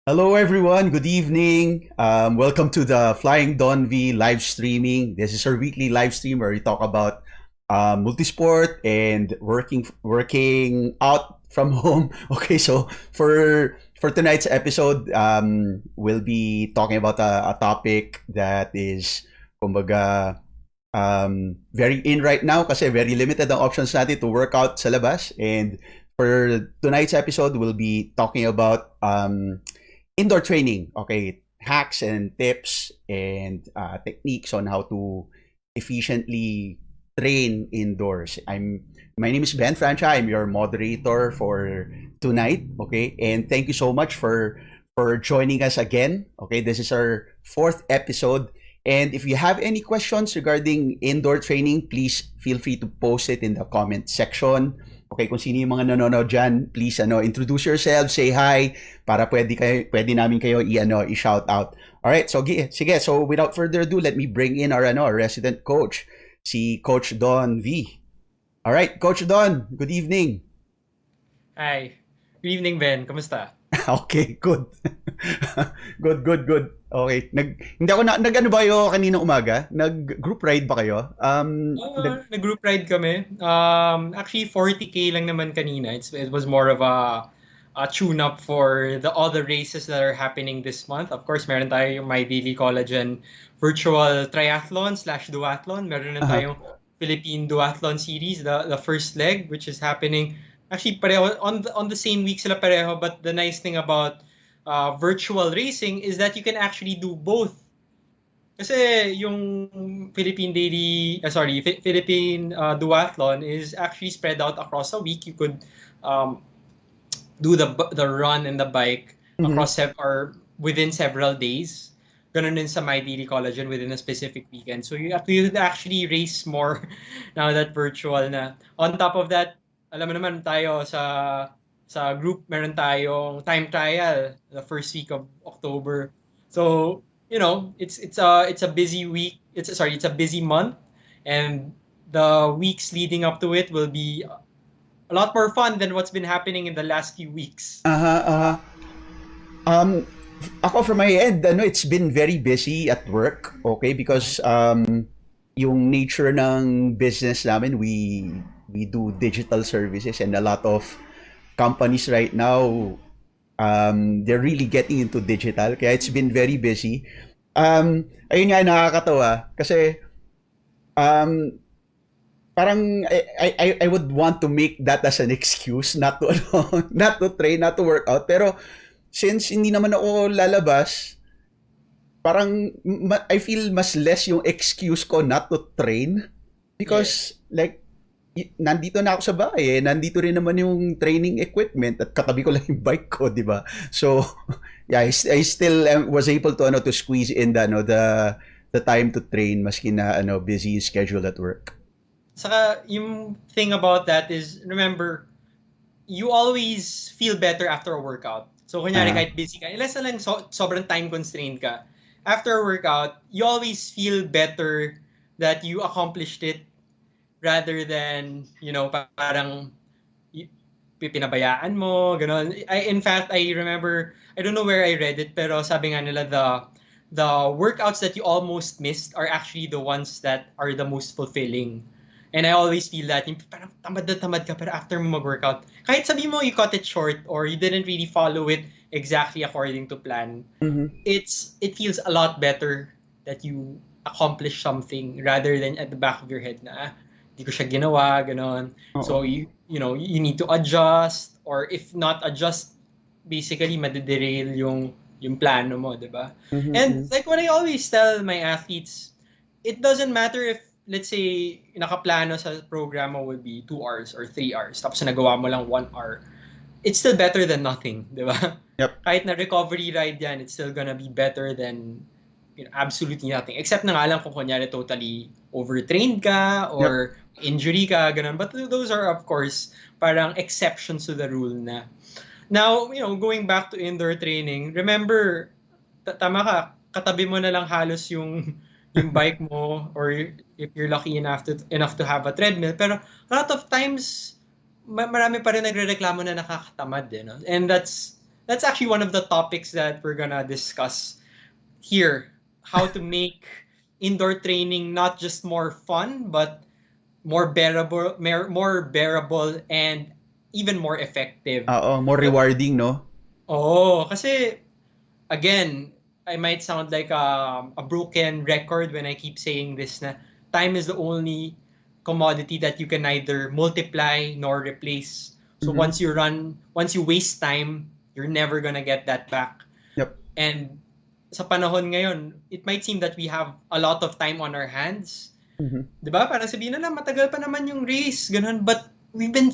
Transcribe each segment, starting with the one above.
Hello, everyone. Good evening. Welcome to the FlyingDonV live streaming. This is our weekly live stream where we talk about multisport and working out from home. Okay, so for tonight's episode, we'll be talking about a topic that is, kumbaga, very in right now kasi very limited ang options natin to work out sa labas. And for tonight's episode, we'll be talking about indoor training. Okay, hacks and tips and techniques on how to efficiently train indoors. My name is Ben Francha. I'm your moderator for tonight. Okay, and thank you so much for joining us again. Okay, this is our fourth episode. And if you have any questions regarding indoor training, please feel free to post it in the comment section. Okay, kung sino yung mga nanonood dyan, please introduce yourself, say hi, para pwede namin kayo i-shout out. Alright, so sige, so without further ado, let me bring in our resident coach, si Coach Don V. Alright, Coach Don, good evening. Hi. Good evening, Ben. Kamusta? Okay, good. Good. Okay, hindi ako nag-ano ba kayo kanina umaga? Nag-group ride ba kayo? Nag-group ride kami. Actually, 40K lang naman kanina. It was more of a tune-up for all the races that are happening this month. Of course, meron tayo yung My Daily Collagen virtual triathlon slash duathlon. Meron na Aha. tayong Philippine Duathlon Series, the first leg, which is happening actually pareho on the same week sila pareho. But the nice thing about virtual racing is that you can actually do both. Kasi yung Philippine Duathlon is actually spread out across a week. You could um, do the run and the bike Mhm. or within several days. Ganun din sa My Daily Collagen within a specific weekend. So you could actually race more now that virtual na. On top of that, alam mo naman tayo sa group meron tayong time trial the first week of October. So, it's a busy week. It's a busy month, and the weeks leading up to it will be a lot more fun than what's been happening in the last few weeks. Aha, aha. Um, Ako from my end, it's been very busy at work, okay? Because yung nature ng business namin, we do digital services and a lot of companies right now, they're really getting into digital. Kaya it's been very busy. Ayun nga, nakakatawa. Kasi um, parang I would want to make that as an excuse not to not to train, not to work out. Pero since hindi naman ako lalabas, parang I feel mas less yung excuse ko not to train because Yes. like nandito na ako sa bahay nandito rin naman yung training equipment at katabi ko lang yung bike ko, di ba? So, yeah, I still was able to to squeeze in the time to train maski na busy schedule at work. Saka yung thing about that is, remember, you always feel better after a workout. So, kunyari, Ah, kahit busy ka, unless na lang sobrang time constrained ka, after a workout, you always feel better that you accomplished it rather than, parang y- pinabayaan mo, gano'n. In fact, I remember, I don't know where I read it, pero sabi nga nila, the workouts that you almost missed are actually the ones that are the most fulfilling. And I always feel that, yung parang tamad na tamad ka, pero after mo mag-workout, kahit sabi mo you cut it short or you didn't really follow it exactly according to plan, mhm. it feels a lot better that you accomplish something rather than at the back of your head na hindi ko siya ginawa, ganon. Oo. So you need to adjust, or if not adjust, basically madederail yung plano mo, 'di ba? Mhm, And mhm. like what I always tell my athletes, it doesn't matter if, let's say, nakaplano sa program mo would be 2 hours or 3 hours, tapos nagawa mo lang 1 hour. It's still better than nothing, di ba? Yep. Kahit na recovery ride yan, it's still gonna be better than absolutely nothing. Except na nga lang kung kunyari totally overtrained ka Yep. or injury ka, ganun. But those are, of course, parang exceptions to the rule na. Now, going back to indoor training, remember, tama ka, katabi mo na lang halos yung bike mo, or if you're lucky enough to have a treadmill. Pero a lot of times, marami pa rin nagrereklamo na nakakatamad, no? And that's actually one of the topics that we're gonna discuss here. How to make indoor training not just more fun, but more bearable, and even more effective. Oo, more rewarding, no? Oh, kasi again, I might sound like a broken record when I keep saying this na time is the only commodity that you can neither multiply nor replace. So Mhm. once you waste time, you're never gonna get that back. Yep. And sa panahon ngayon, it might seem that we have a lot of time on our hands. Mhm. 'Di ba? Parang sabihin na matagal pa naman yung race, ganun. But we've been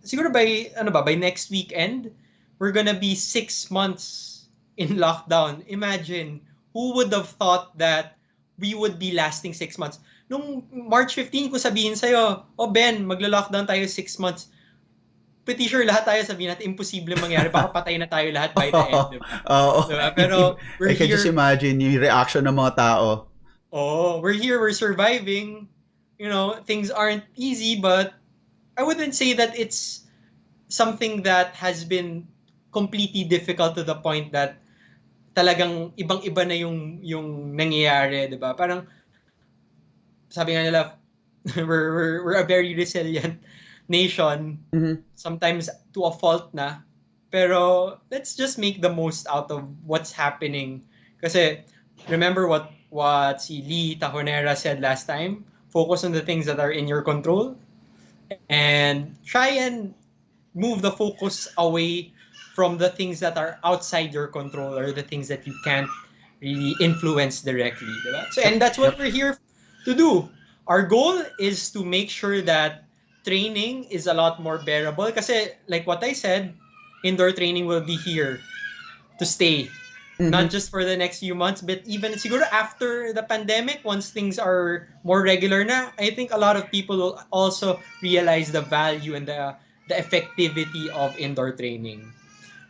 siguro by next weekend, we're gonna be 6 months in lockdown. Imagine, who would have thought that we would be lasting 6 months? Nung March 15, ko sabihin sa'yo, oh Ben, maglo-lockdown tayo 6 months. Pretty sure lahat tayo sabihin natin, imposible mangyari. Baka patay na tayo lahat by the end, diba? Oo. Diba? Pero I we're can just here. imagine yung reaction ng mga tao. Oh, we're here. We're surviving. Things aren't easy, but I wouldn't say that it's something that has been completely difficult to the point that talagang ibang-iba na yung nangyayari, 'di ba? Parang sabi nga nila, we're a very resilient nation, Mhm. sometimes to a fault na. Pero let's just make the most out of what's happening. Kasi remember what si Lee Tahonera said last time? Focus on the things that are in your control and try and move the focus away from the things that are outside your control or the things that you can't really influence directly. Diba? So, and Yep, that's what yep. we're here to do. Our goal is to make sure that training is a lot more bearable. Kasi, like what I said, indoor training will be here to stay. Not Mhm. just for the next few months, but even siguro after the pandemic, once things are more regular na, I think a lot of people will also realize the value and the effectivity of indoor training.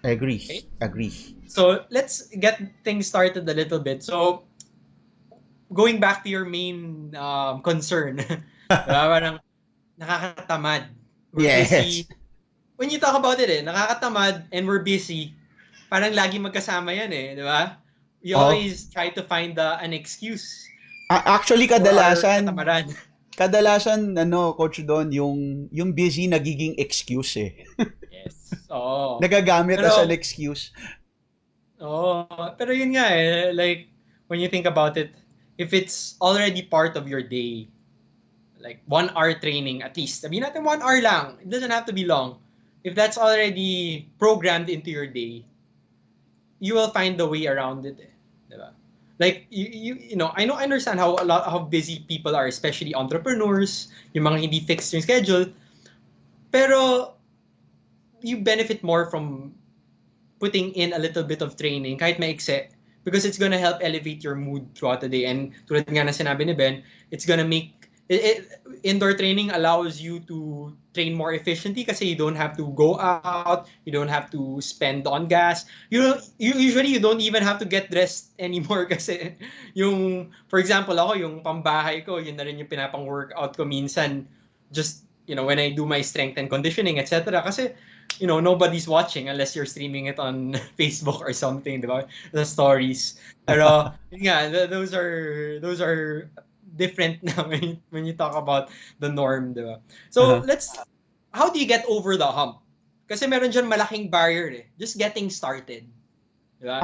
Okay? Agree. Agree. So let's get things started a little bit. So going back to your main concern, diba? Parang nakakatamad. We're Yes. busy. When you talk about it, nakakatamad and we're busy. Parang lagi magkasama yan di ba? We Oh, always try to find an excuse actually for our kadalasan katamaran. kadalasan ano coach Don yung busy nagiging excuse eh. Yes. Oo. Nagagamit as an Pero, excuse. pero yun nga like, when you think about it, if it's already part of your day, like 1 hour training at least, sabihin natin 1 hour lang, it doesn't have to be long. If that's already programmed into your day, you will find the way around it. Diba? Like I understand how how busy people are, especially entrepreneurs, yung mga hindi fixed yung schedule, pero you benefit more from putting in a little bit of training kahit maikse because it's gonna help elevate your mood throughout the day. And tulad nga na sinabi ni Ben, it's gonna make indoor training allows you to train more efficiently kasi you don't have to go out, you don't have to spend on gas. You don't even have to get dressed anymore kasi yung, for example, ako yung pambahay ko, yun na rin yung pinapang workout ko minsan, just when I do my strength and conditioning, etc. Kasi nobody's watching unless you're streaming it on Facebook or something, di ba? The stories. Pero, yun nga, those are different na when you talk about the norm, di ba? So, Uh-huh. how do you get over the hump? Kasi meron dyan malaking barrier Just getting started. Di ba?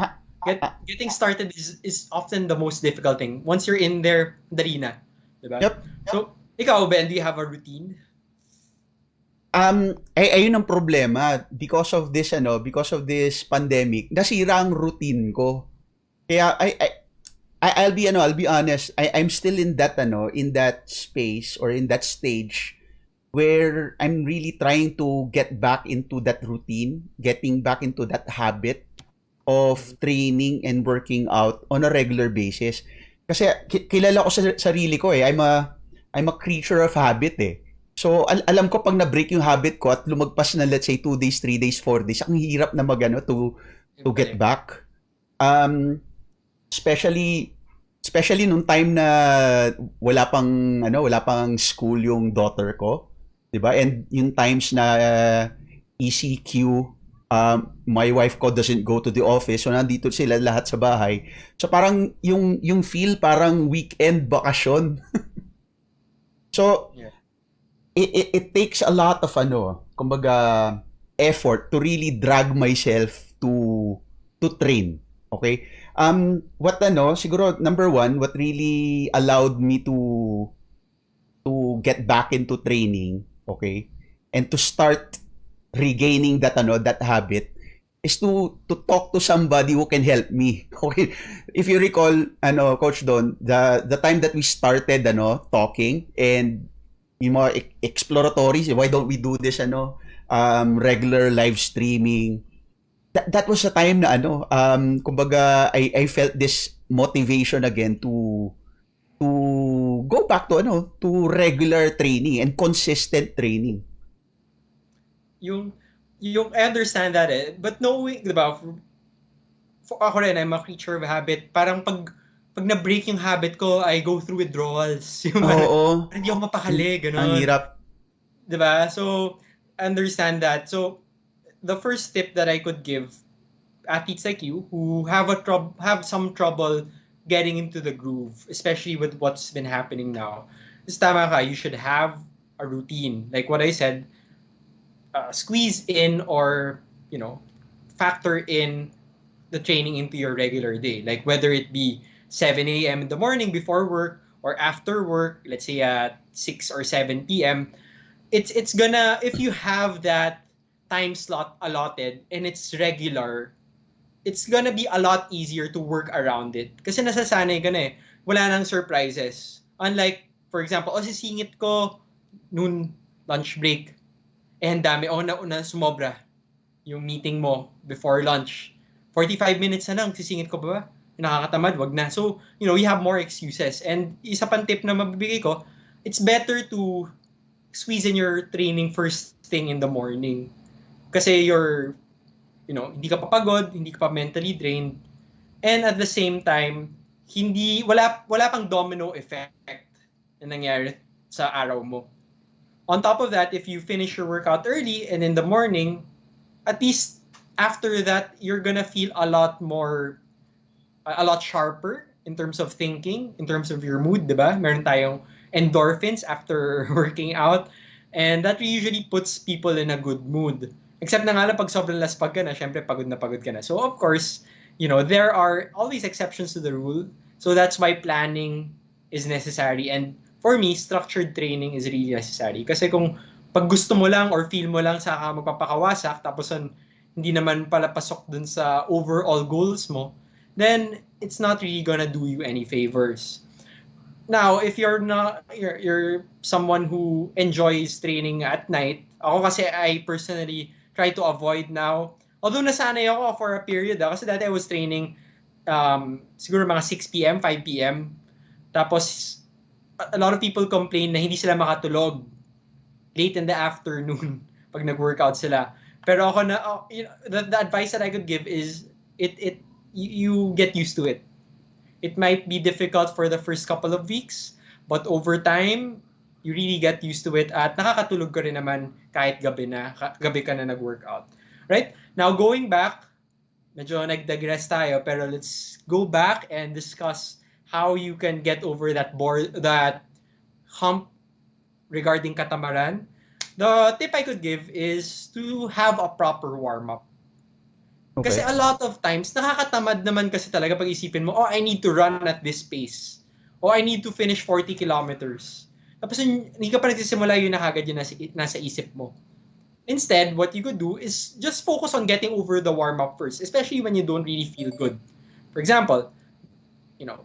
Ah, Getting started is often the most difficult thing. Once you're in there, dali na. Di ba? yep. So, ikaw, Ben, do you have a routine? Ayun ang problema because of this pandemic, nasira ang routine ko. Kaya I'll be honest, I'm still in that space or in that stage where I'm really trying to get back into that routine, getting back into that habit of Mhm. training and working out on a regular basis. Kasi kilala ko sa sarili ko eh. I'm a creature of habit eh. So alam ko pag na-break yung habit ko at lumagpas na let's say 2 days, 3 days, 4 days, ang hirap na magano to get Balik. back. Um especially especially nung time na wala pang school yung daughter ko, 'di ba? And yung times na ECQ My wife ko doesn't go to the office, so nandito sila lahat sa bahay. So parang yung feel parang weekend bakasyon. So Yeah. it takes a lot of kumbaga effort to really drag myself to train. Okay? What siguro number one, what really allowed me to get back into training, okay? And to start regaining that habit is to talk to somebody who can help me. Okay? If you recall, Coach Don, the time that we started talking and yung mga exploratories, why don't we do this regular live streaming? That was the time na kumbaga I felt this motivation again to go back to regular training and consistent training. Yung, yung I understand that but knowing, di ba, for ako rin, I'm a creature of habit. Parang pag na-break yung habit ko, I go through withdrawals. Yung parang, Oo. hindi ako mapakali, Ang ganun. hirap. Di ba? So, I understand that. So, the first tip that I could give athletes like you who have some trouble getting into the groove, especially with what's been happening now, is tama ka, you should have a routine. Like what I said, squeeze in or, you know, factor in the training into your regular day. Like whether it be 7 a.m. in the morning before work or after work, let's say at 6 or 7 p.m. It's gonna, if you have that time slot allotted and it's regular, it's gonna be a lot easier to work around it. Kasi nasasanay ka na eh. Wala nang surprises. Unlike, for example, sisingit ko noon lunch break. Eh, ang dami. Na sumobra yung meeting mo before lunch. 45 minutes na lang, sisingit ko ba? Nakakatamad, wag na. So, we have more excuses. And isa pang tip na mabibigay ko, it's better to squeeze in your training first thing in the morning. Kasi hindi ka pa pagod, hindi ka pa mentally drained, and at the same time, wala pang domino effect na nangyari sa araw mo. On top of that, if you finish your workout early and in the morning, at least after that, you're gonna feel a lot sharper in terms of thinking, in terms of your mood, di ba? Meron tayong endorphins after working out, and that usually puts people in a good mood. Except na nga lang pag sobrang laspag ka na, syempre pagod na pagod ka na. So of course, there are always exceptions to the rule. So that's why planning is necessary. And for me, structured training is really necessary. Kasi kung pag gusto mo lang or feel mo lang saka magpapakawasak, tapos hindi naman pala pasok dun sa overall goals mo, then it's not really gonna do you any favors. Now, if you're someone who enjoys training at night, ako kasi I personally try to avoid now. Although nasanay ako for a period, kasi dati I was training siguro mga 6 p.m., 5 p.m. Tapos a lot of people complain na hindi sila makatulog late in the afternoon pag nag-workout sila. Pero ako the advice that I could give is you get used to it. It might be difficult for the first couple of weeks, but over time, you really get used to it at nakakatulog ka rin naman kahit gabi ka na nag-workout. Right? Now, going back, medyo nag-digress tayo, pero let's go back and discuss how you can get over that hump regarding catamaran. The tip I could give is to have a proper warm-up. Kasi Okay. a lot of times, nakakatamad naman kasi talaga pag isipin mo, I need to run at this pace. I need to finish 40 kilometers. Tapos hindi ka pa nagsisimula yun na kagad yun nasa isip mo. Instead, what you could do is just focus on getting over the warm-up first, especially when you don't really feel good. For example, you know,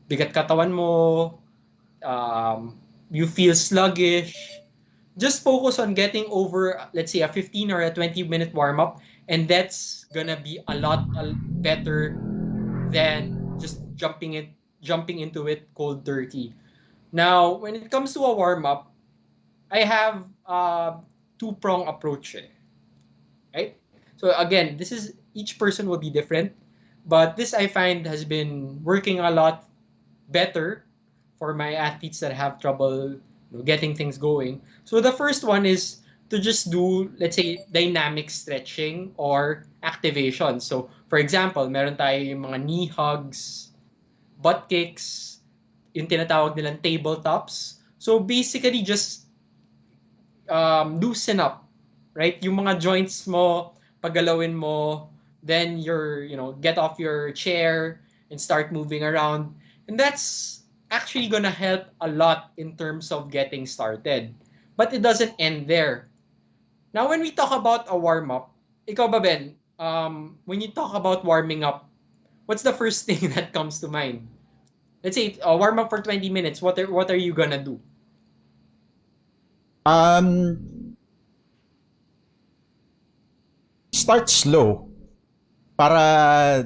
bigat katawan mo, you feel sluggish, just focus on getting over, let's say, a 15 or a 20-minute warm up, and that's gonna be a lot better than just jumping into it cold turkey. Now, when it comes to a warm up, I have a two-prong approach, right? So again, this is each person will be different, but this I find has been working a lot better for my athletes that have trouble getting things going. So the first one is to just do, let's say, dynamic stretching or activation. So, for example, meron tayo yung mga knee hugs, butt kicks, yung tinatawag nilang tabletops. So, basically, just loosen up, right? Yung mga joints mo, paggalawin mo, then get off your chair and start moving around. And that's actually gonna help a lot in terms of getting started. But it doesn't end there. Now, when we talk about a warm-up, ikaw ba, Ben, when you talk about warming up, what's the first thing that comes to mind? Let's say, warm up for 20 minutes. What are you gonna do? Um, Start slow para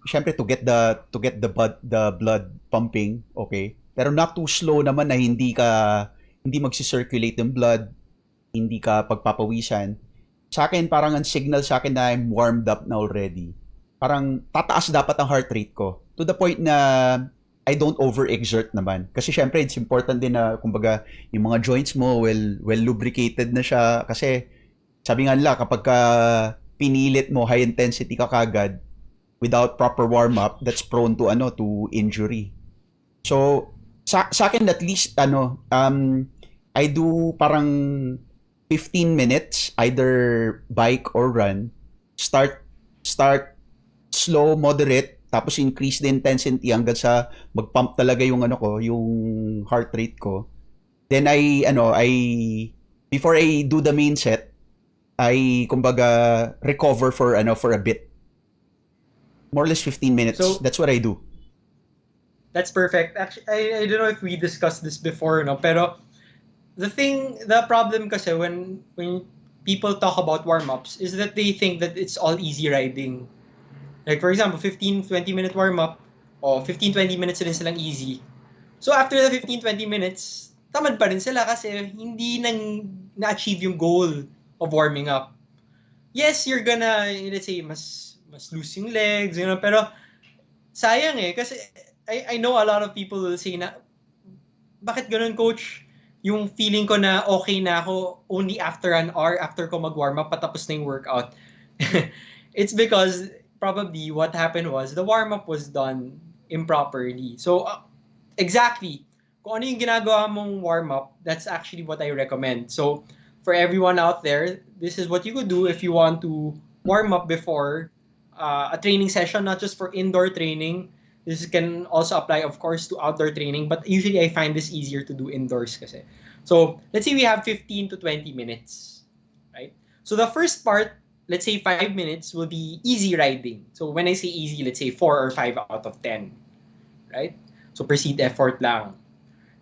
syempre to get the blood pumping, okay? Pero not too slow naman na hindi magsi-circulate yung blood, hindi ka pagpapawisan. Sa akin parang ang signal sa akin na I'm warmed up na already. Parang tataas dapat ang heart rate ko to the point na I don't overexert naman. Kasi syempre it's important din na kumbaga yung mga joints mo well lubricated na siya kasi sabi nga nila kapag pinilit mo high intensity ka kagad without proper warm up, that's prone to injury. So sa akin at least I do parang 15 minutes either bike or run. Start slow, moderate, tapos increase the intensity hanggang sa magpump talaga yung yung heart rate ko. Then I before I do the main set, I kumbaga recover for a bit. More or less 15 minutes. So, That's what I do. that's perfect. Actually, I don't know if we discussed this before, no? Pero the problem kasi when people talk about warm-ups is that they think that it's all easy riding. Like for example, 15-20 minute warm-up o 15-20 minutes rin silang easy. So after the 15-20 minutes, tamad pa rin sila kasi hindi na-achieve yung goal of warming up. Yes, you're gonna, let's say, mas loose yung legs, pero sayang kasi I know a lot of people will say na, bakit ganun, coach? Yung feeling ko na okay na ako only after an hour after ko mag-warm up patapos na yung workout. It's because probably what happened was the warm up was done improperly. So exactly, kung ano yung ginagawa mong warm up, that's actually what I recommend. So for everyone out there, this is what you could do if you want to warm up before a training session, not just for indoor training. This can also apply, of course, to outdoor training, but usually I find this easier to do indoors kasi. So let's say we have 15 to 20 minutes, right? So the first part, let's say 5 minutes, will be easy riding. So when I say easy, let's say 4 or 5 out of 10, right? So perceived effort lang.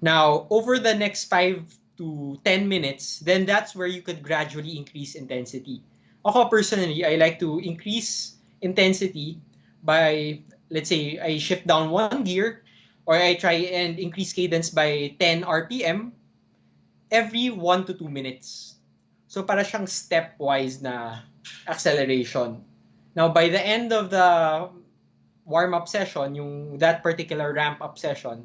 Now, over the next 5 to 10 minutes, then that's where you could gradually increase intensity. Ako personally, I like to increase intensity by, let's say, I shift down one gear or I try and increase cadence by 10 RPM every 1 to 2 minutes. So para siyang stepwise na acceleration. Now, by the end of the warm-up session, yung that particular ramp-up session,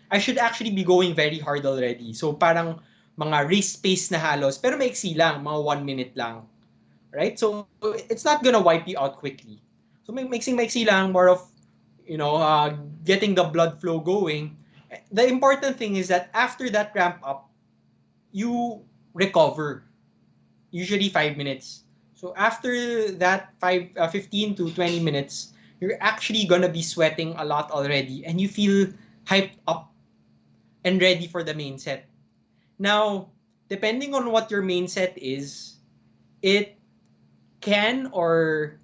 I should actually be going very hard already. So parang mga race pace na halos, pero maiksi lang, mga 1 minute lang. Right? So it's not gonna wipe you out quickly. So maiksi lang, more of, getting the blood flow going. The important thing is that after that ramp up, you recover. Usually 5 minutes. So after that 15 to 20 minutes, you're actually gonna be sweating a lot already and you feel hyped up and ready for the main set. Now, depending on what your main set is, it can or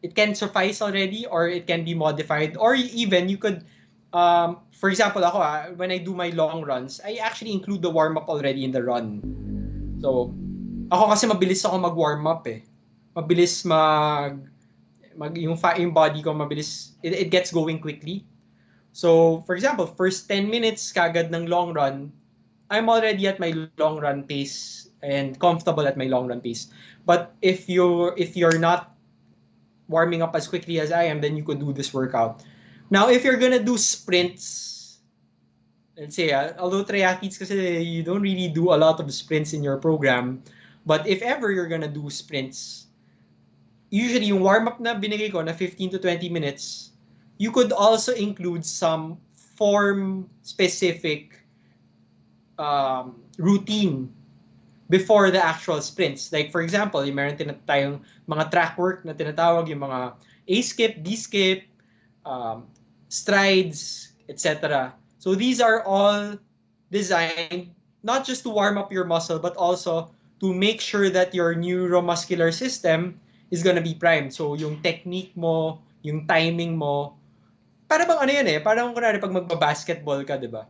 it can suffice already or it can be modified or even you could for example ako when I do my long runs, I actually include the warm up already in the run. So, ako kasi mabilis ako mag-warm up eh. Mabilis yung body ko mabilis it gets going quickly. So, for example, first 10 minutes kagad ng long run, I'm already at my long run pace and comfortable at my long run pace. But if you're not warming up as quickly as I am, then you could do this workout. Now, if you're gonna do sprints, let's say, although triathletes kasi you don't really do a lot of sprints in your program, but if ever you're gonna do sprints, usually yung warm-up na binigay ko na 15 to 20 minutes, you could also include some form-specific routine before the actual sprints. Like for example, yung meron tayong mga track work na tinatawag, yung mga A-skip, D-skip, um, strides, etc. So these are all designed not just to warm up your muscle, but also to make sure that your neuromuscular system is gonna be primed. So yung technique mo, yung timing mo, para bang ano yan eh, parang kunwari pag magba-basketball ka, di ba?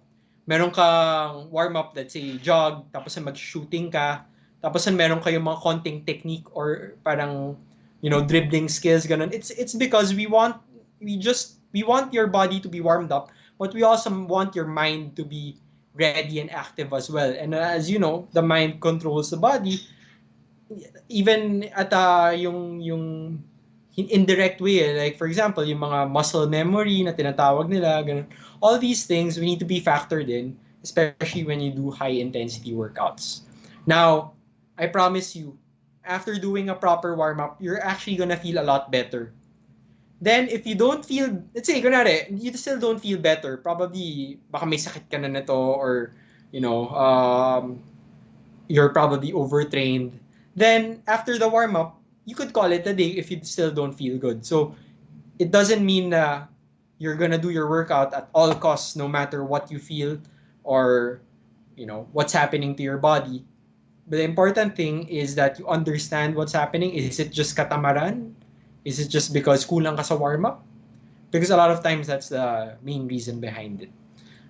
Meron kang warm-up, let's say, jog, tapos mag-shooting ka, tapos meron kayong mga konting technique or parang, dribbling skills, ganun. It's because we want your body to be warmed up, but we also want your mind to be ready and active as well. And as you know, the mind controls the body, even at yung indirect way, like for example yung mga muscle memory na tinatawag nila, ganun. All these things we need to be factored in, especially when you do high intensity workouts. Now, I promise you, after doing a proper warm up, you're actually gonna feel a lot better. Then if you don't feel, let's say kunwari you still don't feel better, probably baka may sakit ka na nito, or you know you're probably overtrained. Then after the warm up, you could call it a day if you still don't feel good. So it doesn't mean that you're gonna do your workout at all costs, no matter what you feel or what's happening to your body. But the important thing is that you understand what's happening. Is it just katamaran? Is it just because kulang ka sa warm up? Because a lot of times that's the main reason behind it.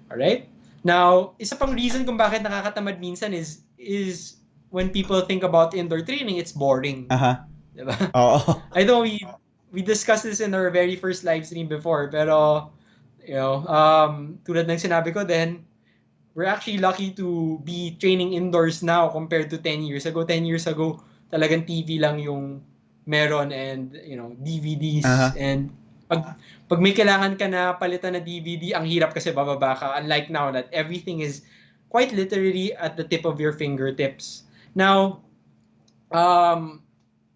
All right? Now, isa pang reason kung bakit nakakatamad minsan is when people think about indoor training, it's boring. Aha. Diba? Oo. I know we discussed this in our very first live stream before, pero tulad ng sinabi ko then, we're actually lucky to be training indoors now compared to 10 years ago. 10 years ago, talagang TV lang yung meron, and DVDs, Aha. and pag may kailangan ka na palitan na DVD, ang hirap kasi bababa ka, unlike now that everything is quite literally at the tip of your fingertips. Now, um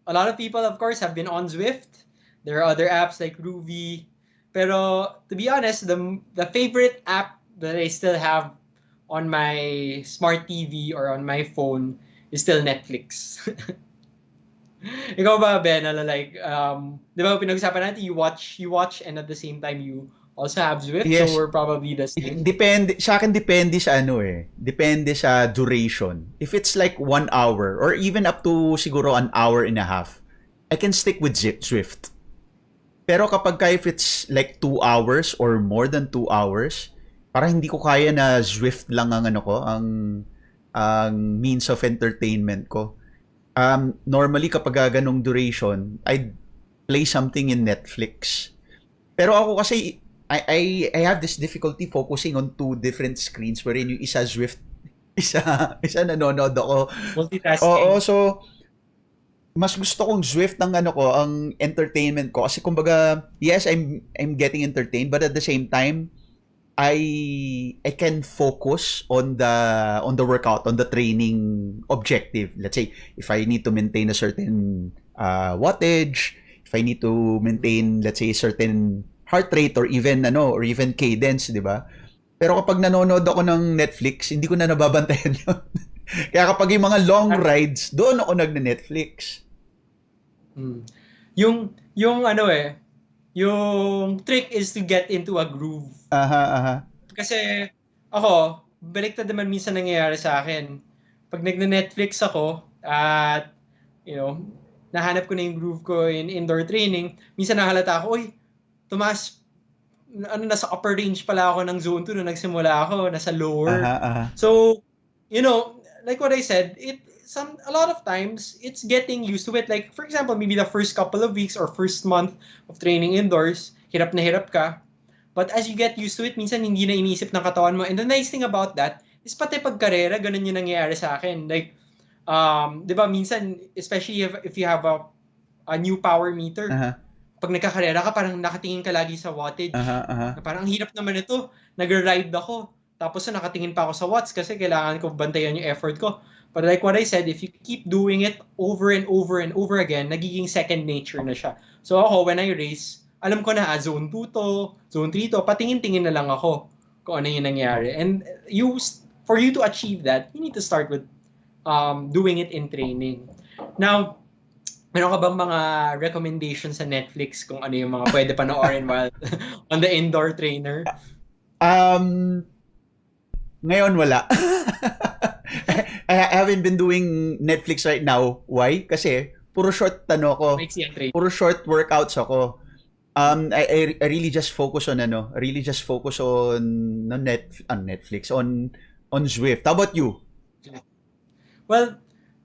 a lot of people of course have been on Zwift. There are other apps like Groovy, pero to be honest, the favorite app that I still have on my smart TV or on my phone is still Netflix. Ikaw ba, Ben, like, di ba pinag-usapan natin, you watch, and at the same time, you also have Zwift, so Yes. we're probably the same. Depende, sa akin depende sa ano eh. Depende sa duration. If it's like 1 hour or even up to siguro an hour and a half, I can stick with Swift. Pero kapag ka if it's like 2 hours or more than 2 hours, parang hindi ko kaya na Zwift lang ang ano ko, ang means of entertainment ko. Normally kapag ganong duration, I'd play something in Netflix. Pero ako kasi I have this difficulty focusing on two different screens wherein yung isa Zwift, isa nanonood ako. Oo, Multitasking. so mas gusto kong Zwift ng ano ko, ang entertainment ko kasi kumbaga, yes, I'm getting entertained but at the same time I can focus on the workout, on the training objective. Let's say if I need to maintain a certain wattage, if I need to maintain let's say a certain heart rate or even cadence, 'di ba? Pero kapag nanonood ako ng Netflix, hindi ko na nababantayan 'yon. Kaya kapag yung mga long rides, doon ako nagne-Netflix. Hmm. Yung ano yung trick is to get into a groove. Aha, aha. Kasi ako, baliktad naman minsan nangyayari sa akin. Pag nagne-Netflix ako at you know, nahanap ko na yung groove ko in indoor training, minsan nahalata ako, uy, tumaas, nasa upper range pala ako ng zone 2 nung nagsimula ako, nasa Aha, lower. aha. So, like what I said, a lot of times it's getting used to it. Like for example, maybe the first couple of weeks or first month of training indoors, hirap na hirap ka. But as you get used to it, minsan hindi na iniisip ng katawan mo. And the nice thing about that is pati pag karera, ganun yung nangyayari sa akin. Like, di ba minsan, especially if you have a new power meter, Aha, pag nagkakarera ka, parang nakatingin ka lagi sa wattage. aha, aha. Na parang ang hirap naman ito, nag-ride ako. Tapos nakatingin pa ako sa watts kasi kailangan ko bantayan yung effort ko. But like what I said, if you keep doing it over and over and over again, nagiging second nature na siya. So ako, when I race, alam ko na, zone 2 to, zone 3 to, patingin-tingin na lang ako kung ano yung nangyari. And for you to achieve that, you need to start with doing it in training. Now, meron ka bang mga recommendations sa Netflix kung ano yung mga pwede panoorin while on the indoor trainer? Um, Ngayon wala. I haven't been doing Netflix right now. Why? Kasi puro short Makes you train. puro short workouts ako. I really just focus on I really just focus on Netflix on Zwift. How about you? Well,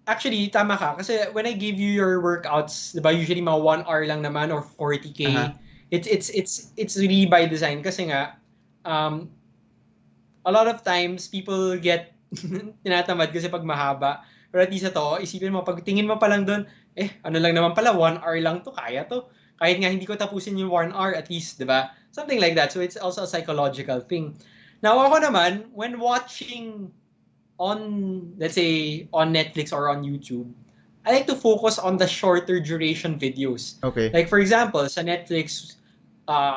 actually, tama ka. Kasi when I give you your workouts, di ba, usually mga 1 hour lang naman or 40K, Uh-huh. it's really by design. Kasi nga, um, a lot of times, people get tinatamad kasi pag mahaba. Pero at least ito, isipin mo, pag tingin mo pa lang doon, ano lang naman pala, 1 hour lang to, kaya to. Kahit nga hindi ko tapusin yung 1 hour, at least, di ba? Something like that. So it's also a psychological thing. Now, ako naman, when watching on, let's say, on Netflix or on YouTube, I like to focus on the shorter duration videos. Okay. Like, for example, sa Netflix,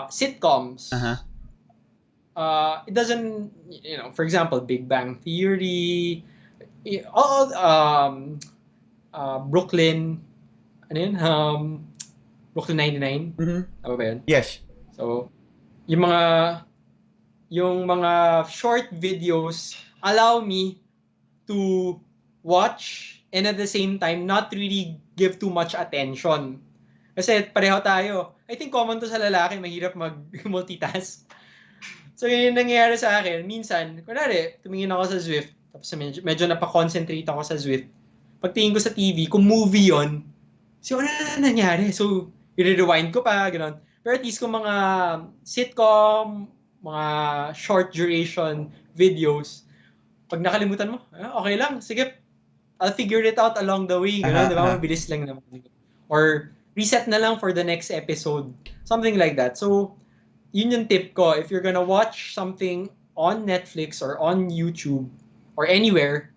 sitcoms, Uh-huh. it doesn't, for example, Big Bang Theory, all, Brooklyn, ano yun? Brooklyn 99. Mm-hmm. Tama ba yun? Yes. So, yung mga short videos allow me to watch and at the same time not really give too much attention. Kasi pareho tayo. I think common to sa lalaki, mahirap mag-multitask. So yun yung nangyayari sa akin. Minsan, kunwari, tumingin ako sa Zwift, tapos medyo napakoncentrate ako sa Zwift. Pagtingin ko sa TV, kung movie yon, so ano na nangyari? So, i-rewind ko pa, gano'n. Pero at least kung mga sitcom, mga short duration videos, pag nakalimutan mo, okay lang, sige, I'll figure it out along the way. Uh-huh. Gano'n, di ba? Uh-huh. Mabilis lang naman. Or reset na lang for the next episode. Something like that. So, yun yung tip ko. If you're gonna watch something on Netflix or on YouTube or anywhere,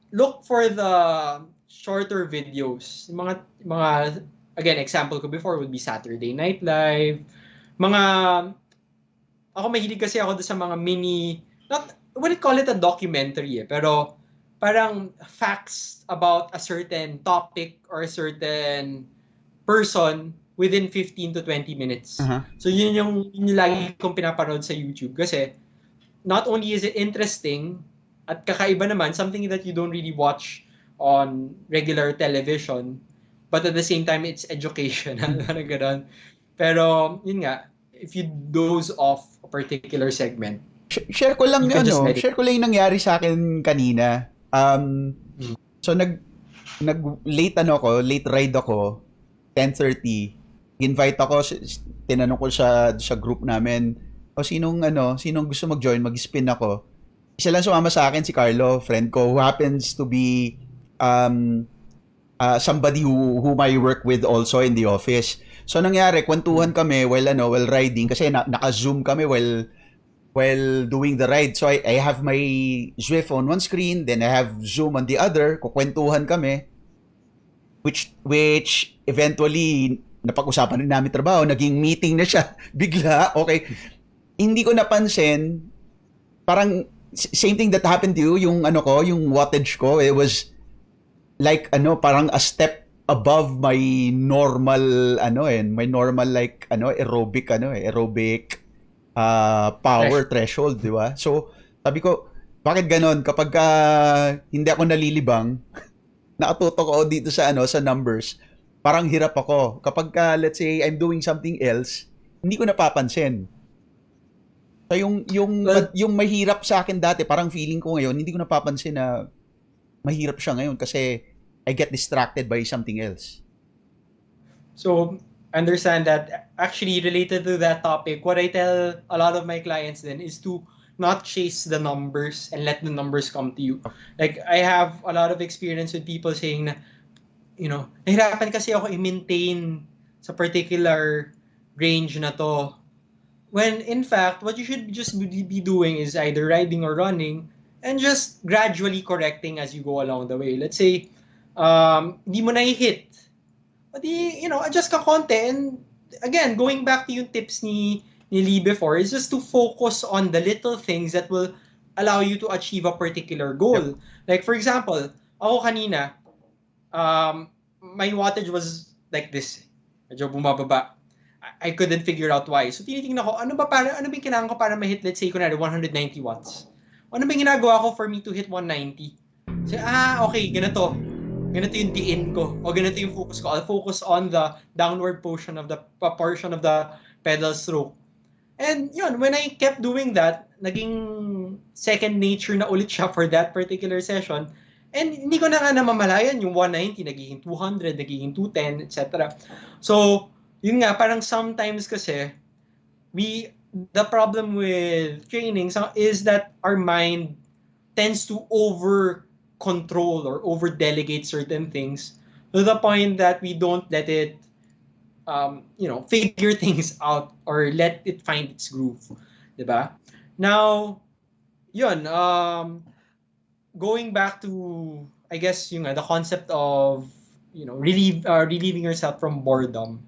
look for the shorter videos. Mga again, example ko before would be Saturday Night Live. Mga ako mahilig kasi ako sa mga mini, not, I wouldn't call it a documentary pero parang facts about a certain topic or a certain person within 15 to 20 minutes. Uh-huh. So yun yung lagi kong pinapanood sa YouTube kasi not only is it interesting at kakaiba naman, something that you don't really watch on regular television, but at the same time, it's educational. Parang ganun. Pero, yun nga, if you doze off a particular segment, Share ko lang you can just let it. share ko lang yung nangyari sa akin kanina. So late late ride ako, 10:30. Invite ako, tinanong ko sa group namin, sinong gusto mag-join, mag-spin ako. Isa lang sumama sa akin, si Carlo, friend ko, who happens to be somebody whom I work with also in the office. So nangyari, kwentuhan kami while riding kasi naka-zoom kami while doing the ride. So I have my Zwift on one screen, then I have Zoom on the other. Kukwentuhan kami, which eventually napag-usapan rin namin trabaho, naging meeting na siya bigla. Okay. Hindi ko napansin, parang same thing that happened to you, yung yung wattage ko, it was like parang a step above my normal my normal like aerobic power threshold, di ba? So sabi ko, bakit ganon kapag hindi ako nalilibang, nakatutok ako dito sa sa numbers, parang hirap ako kapag let's say I'm doing something else, hindi ko napapansin. So yung mahirap sa akin dati, parang feeling ko ngayon, hindi ko napapansin na mahirap siya ngayon kasi I get distracted by something else. So, understand that actually related to that topic, what I tell a lot of my clients then is to not chase the numbers and let the numbers come to you. Like, I have a lot of experience with people saying na, nahirapan kasi ako i-maintain sa particular range na to. When in fact, what you should just be doing is either riding or running and just gradually correcting as you go along the way. Let's say, di mo na-hit. Di, adjust ka konti. And again, going back to yung tips ni Lee before, is just to focus on the little things that will allow you to achieve a particular Yep. goal. Like for example, ako kanina, my wattage was like this. Medyo bumababa. I couldn't figure out why. So tinitingnan ko, ano ba yung kailangan ko para ma-hit, let's say, kunwari, 190 watts. Ano ba yung ginagawa ko for me to hit 190? So, okay, ganito. Ganito yung diin ko. O ganito yung focus ko. I'll focus on the downward portion of the pedal stroke. And yun, when I kept doing that, naging second nature na ulit siya for that particular session. And hindi ko na nga namamalayan yung 190, nagiging 200, nagiging 210, etc. So, yun nga, parang sometimes kasi, the problem with training is that our mind tends to over control or over delegate certain things to the point that we don't let it figure things out or let it find its groove, 'di ba? Now, yun, going back to, I guess, the concept of, relieving yourself from boredom.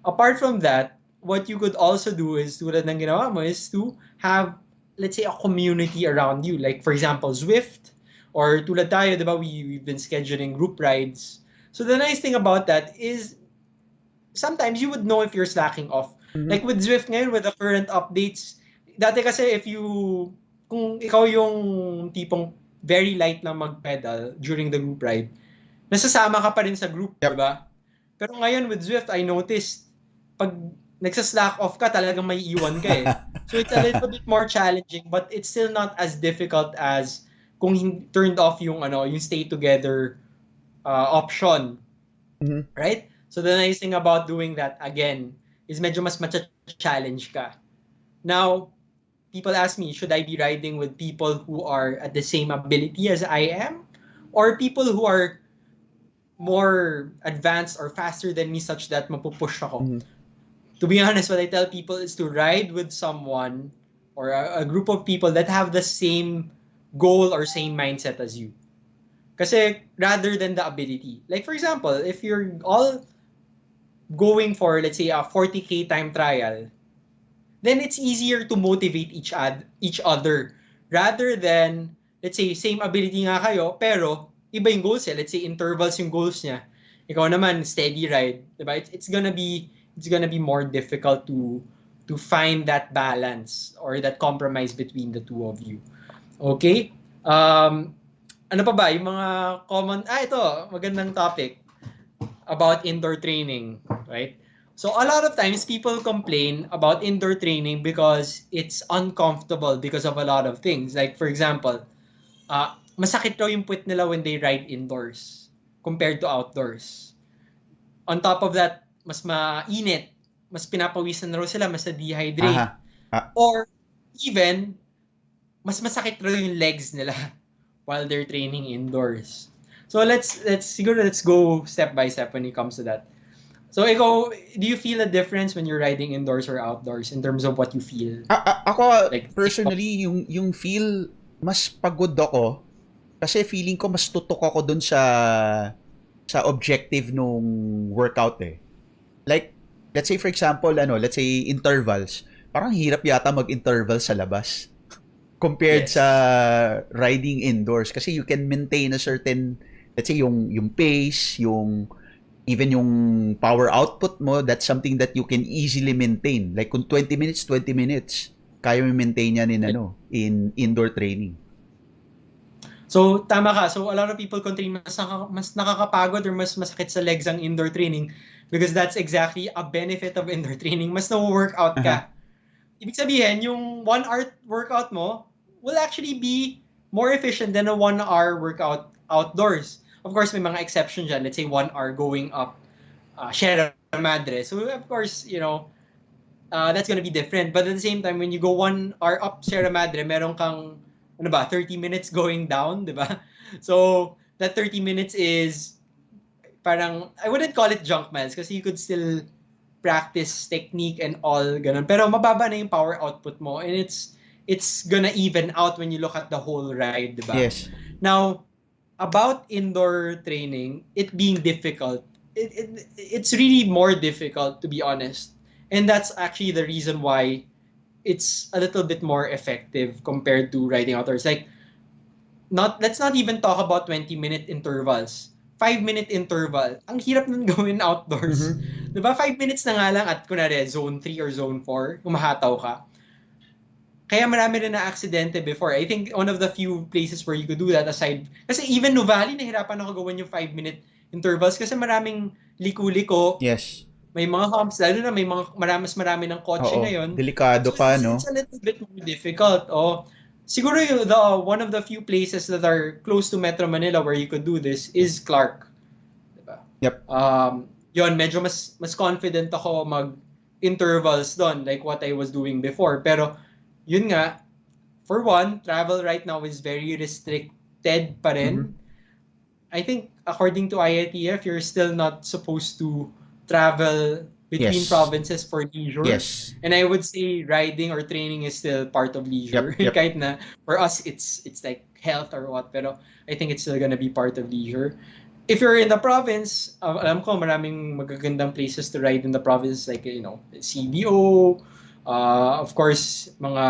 Apart from that, what you could also do is, tulad ng ginawa mo, is to have, let's say, a community around you. Like, for example, Zwift, or tulad tayo, di ba, we've been scheduling group rides. So the nice thing about that is sometimes you would know if you're slacking off. Mm-hmm. Like with Zwift ngayon, with the current updates, dati kasi kung ikaw yung tipong very light lang mag-pedal during the group ride, nasasama ka pa rin sa group, di Yep. ba? Pero ngayon with Zwift, I noticed, pag nagsa-slack off ka, talagang may iwan ka eh. So it's a little bit more challenging, but it's still not as difficult as kung turned off yung stay together option, Mm-hmm. right? So the nice thing about doing that again is medyo mas challenge ka. Now, people ask me, should I be riding with people who are at the same ability as I am, or people who are more advanced or faster than me such that mapupush ako? Mm-hmm. To be honest, what I tell people is to ride with someone or a group of people that have the same goal or same mindset as you. Kasi rather than the ability. Like for example, if you're all going for, let's say, a 40K time trial, then it's easier to motivate each other rather than, let's say, same ability nga kayo, pero iba yung goals eh. Let's say intervals yung goals niya. Ikaw naman steady ride, 'di ba? It's gonna be more difficult to find that balance or that compromise between the two of you. Okay? Ano pa ba yung mga common ito, magandang topic about indoor training, right? So a lot of times people complain about indoor training because it's uncomfortable because of a lot of things. Like for example, masakit raw yung puwet nila when they ride indoors compared to outdoors. On top of that, mas mainit, mas pinapawisan na raw sila, mas na-dehydrate. Aha. Ah, Or even, mas masakit raw yung legs nila while they're training indoors. So let's go step by step when it comes to that. So ikaw, do you feel a difference when you're riding indoors or outdoors in terms of what you feel? ako Like, personally yung feel mas pagod ako kasi feeling ko mas tutok ako dun sa objective nung workout eh. Like let's say for example let's say intervals. Parang hirap yata mag-interval sa labas compared sa yes. riding indoors kasi you can maintain a certain, let's say, yung pace, yung even yung power output mo, that's something that you can easily maintain. Like kung 20 minutes, 20 minutes, kaya mo maintain yan in indoor training. So, tama ka. So, a lot of people complain mas nakakapagod or mas masakit sa legs ang indoor training because that's exactly a benefit of indoor training. Mas na-workout Aha. ka. Ibig sabihin, yung 1 hour workout mo will actually be more efficient than a 1 hour workout outdoors. Of course, may mga exception dyan. Let's say 1 hour going up Sierra Madre. So, of course, that's gonna be different. But at the same time, when you go 1 hour up Sierra Madre, meron kang, 30 minutes going down, di ba? So, that 30 minutes is parang, I wouldn't call it junk miles kasi you could still practice technique and all, ganun. Pero mababa na yung power output mo, and it's gonna even out when you look at the whole ride, di ba? Yes. Now, about indoor training, it being difficult, it's really more difficult, to be honest. And that's actually the reason why it's a little bit more effective compared to riding outdoors. Like, let's not even talk about 20-minute intervals. 5-minute interval. Ang hirap nun gawin outdoors. Mhm. 'Di ba? 5 minutes na nga lang at kunwari zone 3 or zone 4, umahataw ka. Kaya marami rin na aksidente before. I think one of the few places where you could do that aside, kasi even Nuvali, nahirapan ako gawin yung 5-minute intervals kasi maraming liku-liko, Yes. may mga humps, lalo na may mga marami ng kotse Oo. ngayon. Delikado So pa, it's no? a little bit more difficult. Oh, siguro one of the few places that are close to Metro Manila where you could do this is Clark. Diba? Yep. Yon, medyo mas confident ako mag intervals doon like what I was doing before. Pero yun nga, for one, travel right now is very restricted pa rin. Mhm. I think according to IATF, you're still not supposed to travel between Yes. provinces for leisure. Yes. And I would say riding or training is still part of leisure. Yep. Yep. Kahit na for us it's like health or what, pero I think it's still gonna be part of leisure. If you're in the province, alam ko maraming magagandang places to ride in the province, like, CBO, of course, mga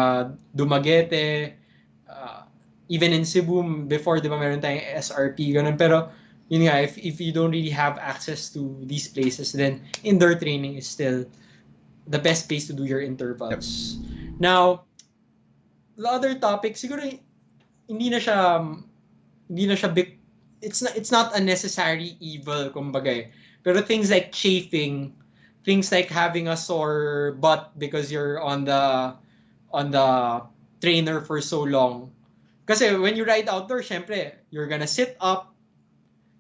Dumaguete, uh, even in Cebu before, di ba, meron tayong SRP, ganun. Pero yun nga, if you don't really have access to these places, then indoor training is still the best place to do your Yep. intervals. Now, the other topic, siguro hindi na siya big, it's not a necessary evil, kumbaga eh. Pero things like chafing, things like having a sore butt because you're on the trainer for so long. Kasi when you ride outdoors, syempre, you're gonna sit up,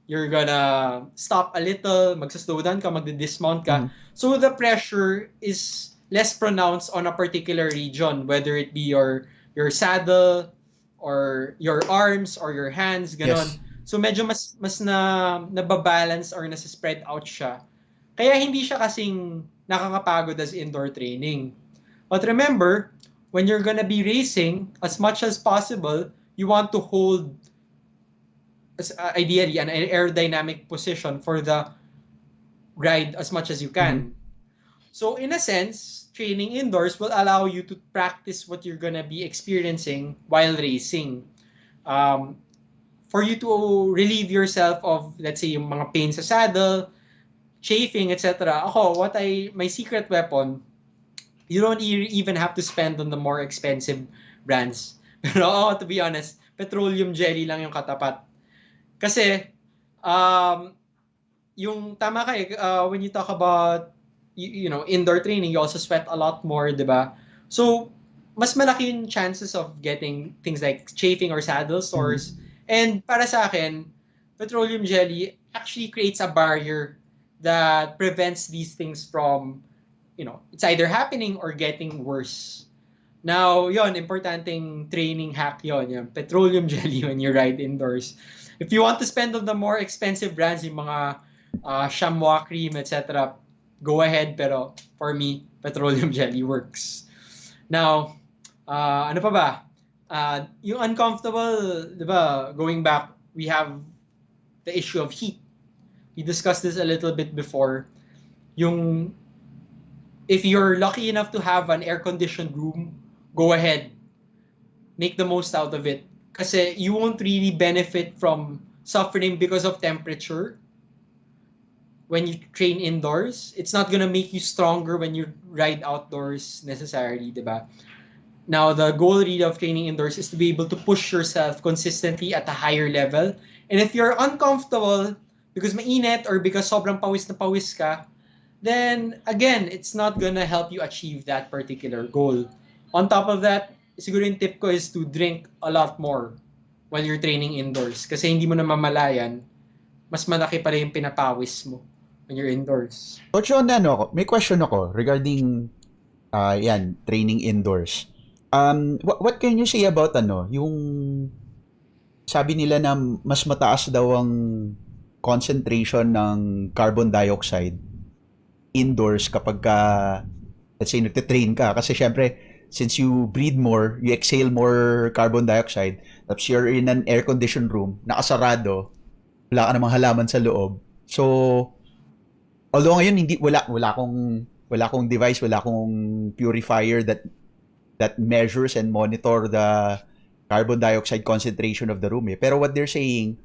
you're gonna stop a little, magsa-slow down ka, magdi-dismount ka. Mhm. So the pressure is less pronounced on a particular region, whether it be your saddle or your arms or your hands, ganon. Yes. So medyo mas nababalance or nasa-spread out siya. Kaya hindi siya kasing nakakapagod as indoor training. But remember, when you're gonna be racing, as much as possible, you want to hold ideally an aerodynamic position for the ride as much as you Mhm. can. So in a sense, training indoors will allow you to practice what you're gonna be experiencing while racing. Um, for you to relieve yourself of, let's say, yung mga pain sa saddle, chafing, etc. Ako, my secret weapon, you don't even have to spend on the more expensive brands. Pero ako, to be honest, petroleum jelly lang yung katapat. Kasi, um, yung tama ka eh, when you talk about, indoor training, you also sweat a lot more, di ba? So, mas malaki yung chances of getting things like chafing or saddle Mhm. sores. And para sa akin, petroleum jelly actually creates a barrier that prevents these things from, it's either happening or getting worse. Now, yon, importanteng training hack yon, petroleum jelly when you ride indoors. If you want to spend on the more expensive brands, yung mga chamois cream, etc., go ahead. Pero for me, petroleum jelly works. Now, ano pa ba? Yung uncomfortable, di ba, going back, we have the issue of heat. We discussed this a little bit before. Yung if you're lucky enough to have an air-conditioned room, go ahead. Make the most out of it. Kasi you won't really benefit from suffering because of temperature when you train indoors. It's not gonna make you stronger when you ride outdoors necessarily, diba? Now, the goal really of training indoors is to be able to push yourself consistently at a higher level. And if you're uncomfortable because mainit or because sobrang pawis na pawis ka, then again, it's not gonna help you achieve that particular goal. On top of that, siguro yung tip ko is to drink a lot more while you're training indoors. Kasi hindi mo na mamalayan, mas malaki pa rin yung pinapawis mo when you're indoors. Coach, on may question ako regarding yan, training indoors. What can you say about yung sabi nila na mas mataas daw ang concentration ng carbon dioxide indoors kapag let's say nagte-train ka kasi syempre since you breathe more, you exhale more carbon dioxide, tapos you're in an air conditioned room, nakasarado, wala ka namang halaman sa loob. So, although ngayon hindi wala akong device, wala akong purifier that measures and monitor the carbon dioxide concentration of the room eh. Pero what they're saying,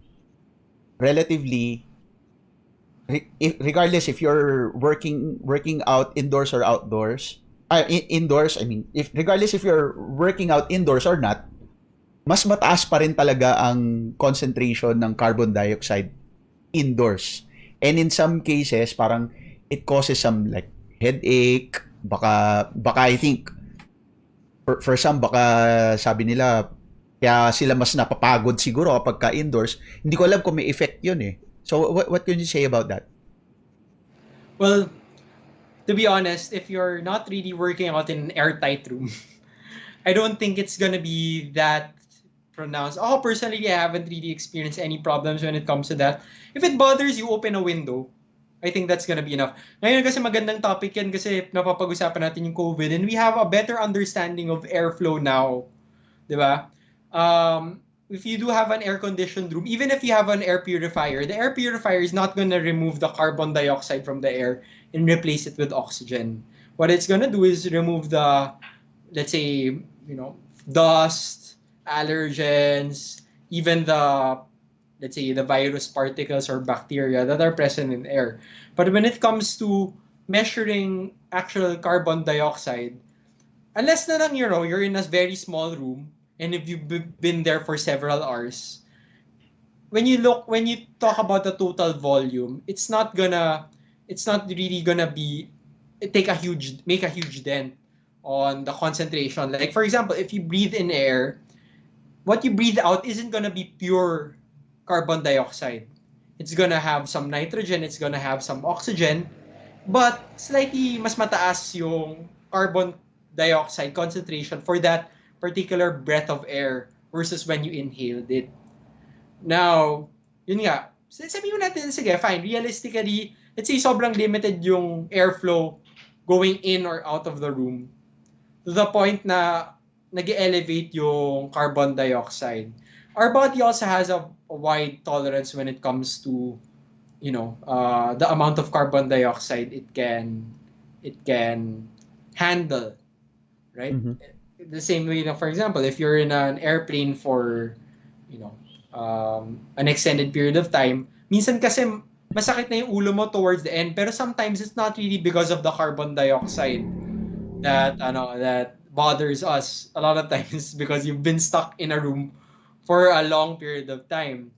relatively regardless if you're working out indoors or outdoors, indoors, I mean, if regardless if you're working out indoors or not, mas mataas pa rin talaga ang concentration ng carbon dioxide indoors. And in some cases, parang it causes some like headache, baka I think for some baka sabi nila kaya sila mas napapagod siguro kapag ka indoors. Hindi ko alam kung may effect 'yun eh. So what can you say about that? Well, to be honest, if you're not really working out in an airtight room, I don't think it's gonna be that pronounced. Oh, personally, I haven't really experienced any problems when it comes to that. If it bothers you, open a window. I think that's gonna be enough. Ngayon kasi magandang topic yan kasi napapag-usapan natin yung COVID and we have a better understanding of airflow now. Di ba? If you do have an air-conditioned room, even if you have an air purifier, the air purifier is not gonna remove the carbon dioxide from the air and replace it with oxygen. What it's gonna do is remove the, let's say, dust, allergens, even let's say, the virus particles or bacteria that are present in air. But when it comes to measuring actual carbon dioxide, unless na lang, you're in a very small room, and if you've been there for several hours, when you talk about the total volume, it's not really gonna be, make a huge dent on the concentration. Like, for example, if you breathe in air, what you breathe out isn't gonna be pure carbon dioxide. It's gonna have some nitrogen, it's gonna have some oxygen, but slightly mas mataas yung carbon dioxide concentration for that particular breath of air versus when you inhaled it. Now, yun nga, sabihin mo natin, sige, fine, realistically, let's say sobrang limited yung airflow going in or out of the room to the point na nag-elevate yung carbon dioxide. Our body also has a wide tolerance when it comes to, the amount of carbon dioxide it can handle, right? Mm-hmm. The same way, for example, if you're in an airplane for, you know, an extended period of time, minsan kasi masakit na yung ulo mo towards the end, pero sometimes it's not really because of the carbon dioxide that bothers us. A lot of times because you've been stuck in a room for a long period of time.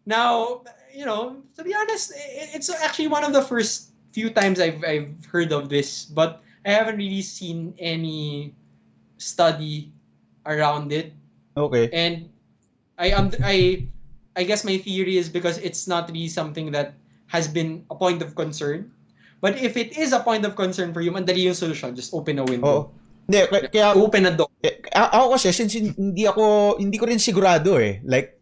Now, to be honest, it's actually one of the first few times I've heard of this, but I haven't really seen any study around it. Okay. And I guess my theory is because it's not really something that has been a point of concern. But if it is a point of concern for you, mandali yung solution. Just open a Oo. window. Hindi, kaya Open a door. ako kasi since hindi ko rin sigurado eh. Like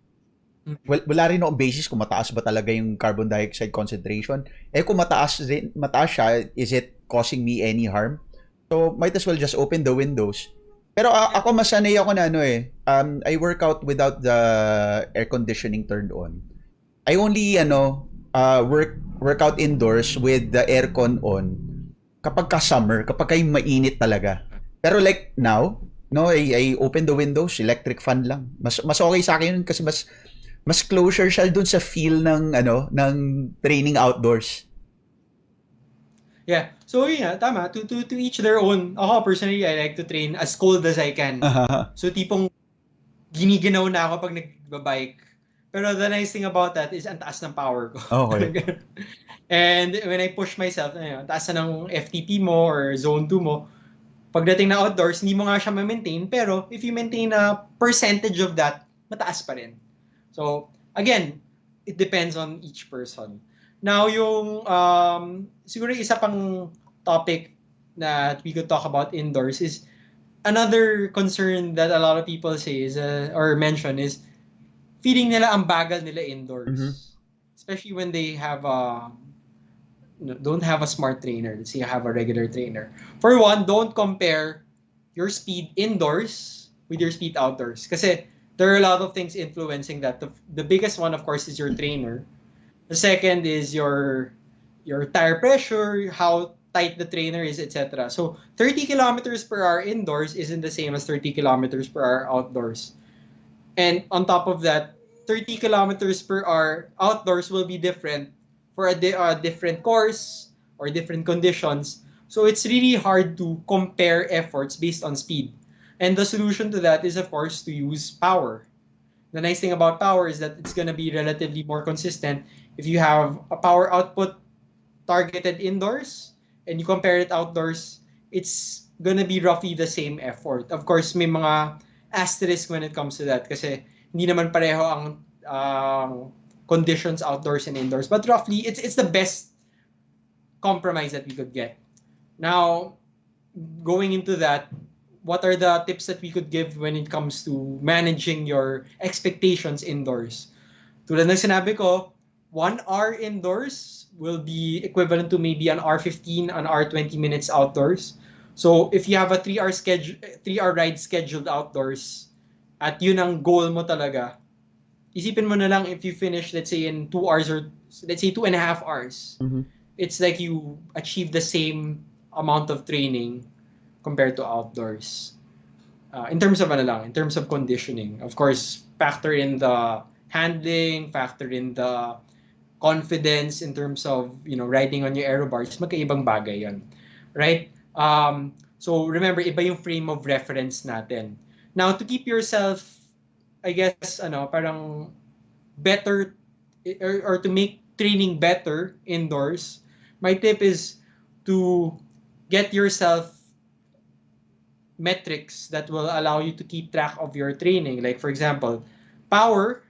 wala rin akong basis kung mataas ba talaga yung carbon dioxide concentration. Eh kung mataas siya, is it causing me any harm? So might as well just open the windows. Pero ako masanay ako na I work out without the air conditioning turned on. I only work out indoors with the aircon on kapag ka summer, kapag kayo mainit talaga. Pero like now, no, I open the windows, electric fan lang. Mas okay sa akin yun kasi mas closer siya dun sa feel ng training outdoors. Yeah. So yun nga, tama. To each their own. Ako personally, I like to train as cold as I can. So tipong giniginaw na ako pag nagbabike. Pero the nice thing about that is ang taas ng power ko. Okay. And when I push myself, ang taas na ng FTP mo or zone 2 mo, pagdating na outdoors, hindi mo nga siya ma-maintain. Pero if you maintain a percentage of that, mataas pa rin. So, again, it depends on each person. Now, yung siguro isa pang topic that we could talk about indoors is another concern that a lot of people say is or mention is feeling nila ang bagal nila indoors. Mhm. Especially when they have don't have a smart trainer. Let's say you have a regular trainer. For one, don't compare your speed indoors with your speed outdoors. Kasi there are a lot of things influencing that. The biggest one, of course, is your trainer. The second is your tire pressure, how tight the trainer is, etc. So 30 kilometers per hour indoors isn't the same as 30 kilometers per hour outdoors. And on top of that, 30 kilometers per hour outdoors will be different for a different course or different conditions. So it's really hard to compare efforts based on speed. And the solution to that is, of course, to use power. The nice thing about power is that it's going to be relatively more consistent. If you have a power output targeted indoors and you compare it outdoors, it's gonna be roughly the same effort. Of course, may mga asterisk when it comes to that kasi hindi naman pareho ang conditions outdoors and indoors. But roughly, it's the best compromise that we could get. Now, going into that, what are the tips that we could give when it comes to managing your expectations indoors? Tulad ng sinabi ko, 1 hour indoors will be equivalent to maybe an hour 15, an hour 20 minutes outdoors. So if you have a 3-hour schedule, 3-hour ride scheduled outdoors, at yun ang goal mo talaga, isipin mo na lang if you finish, let's say, in 2 hours or let's say 2.5 hours, it's like you achieve the same amount of training compared to outdoors. In terms of ano lang, in terms of conditioning, of course, factor in the handling, factor in the confidence in terms of, riding on your aero bars, magkaibang bagay yon, right? So remember, iba yung frame of reference natin. Now, to keep yourself, I guess, parang better, or to make training better indoors, my tip is to get yourself metrics that will allow you to keep track of your training. Like, for example, power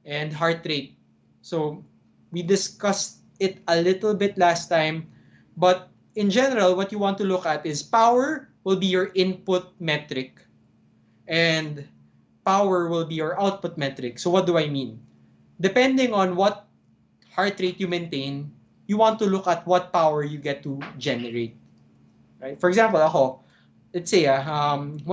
and heart rate. So we discussed it a little bit last time, but in general, what you want to look at is power will be your input metric and power will be your output metric. So what do I mean? Depending on what heart rate you maintain, you want to look at what power you get to generate. Right? For example, ako, let's say 130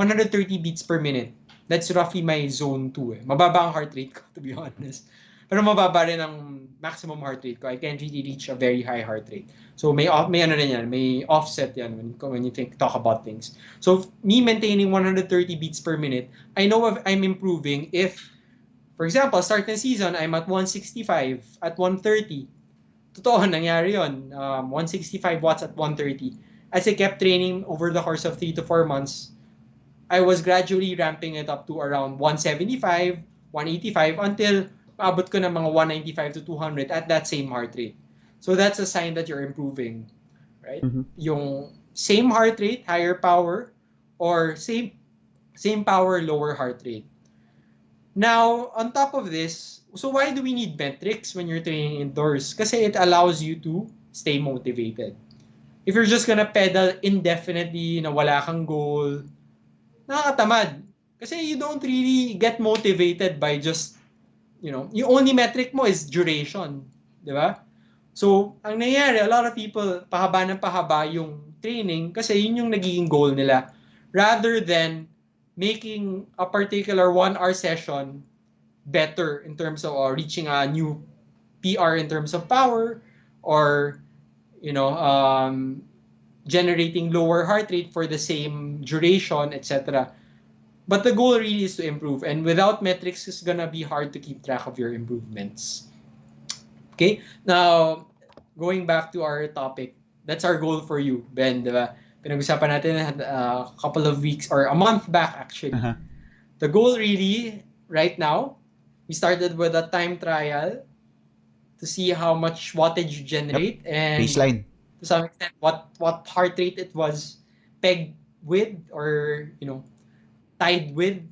beats per minute. That's roughly my zone 2 eh. Mababa ang heart rate ko, to be honest. Pero mababa rin ang maximum heart rate ko. I can't really reach a very high heart rate. So may ano rin yan, may offset yan when you talk about things. So me maintaining 130 beats per minute, I know if I'm improving if, for example, start ng season, I'm at 165, at 130. Totoo, nangyari yun. 165 watts at 130. As I kept training over the course of 3 to 4 months, I was gradually ramping it up to around 175, 185 until maabot ko ng mga 195 to 200 at that same heart rate. So that's a sign that you're improving, right? Yung same heart rate, higher power, or same power, lower heart rate. Now, on top of this, so why do we need metrics when you're training indoors? Kasi it allows you to stay motivated. If you're just gonna pedal indefinitely na wala kang goal, nakakatamad. Kasi you don't really get motivated by just, yung only metric mo is duration. Di ba? So, ang nangyayari, a lot of people, pahaba ng pahaba yung training kasi yun yung nagiging goal nila. Rather than making a particular 1-hour session better in terms of reaching a new PR in terms of power or generating lower heart rate for the same duration, etc. But the goal really is to improve, and without metrics, it's gonna be hard to keep track of your improvements. Okay, now going back to our topic, that's our goal for you, Ben, diba? Pinag-usapan natin a couple of weeks or a month back actually. The goal really right now, we started with a time trial to see how much wattage you generate and Baseline. to some extent what heart rate it was pegged with or tied with.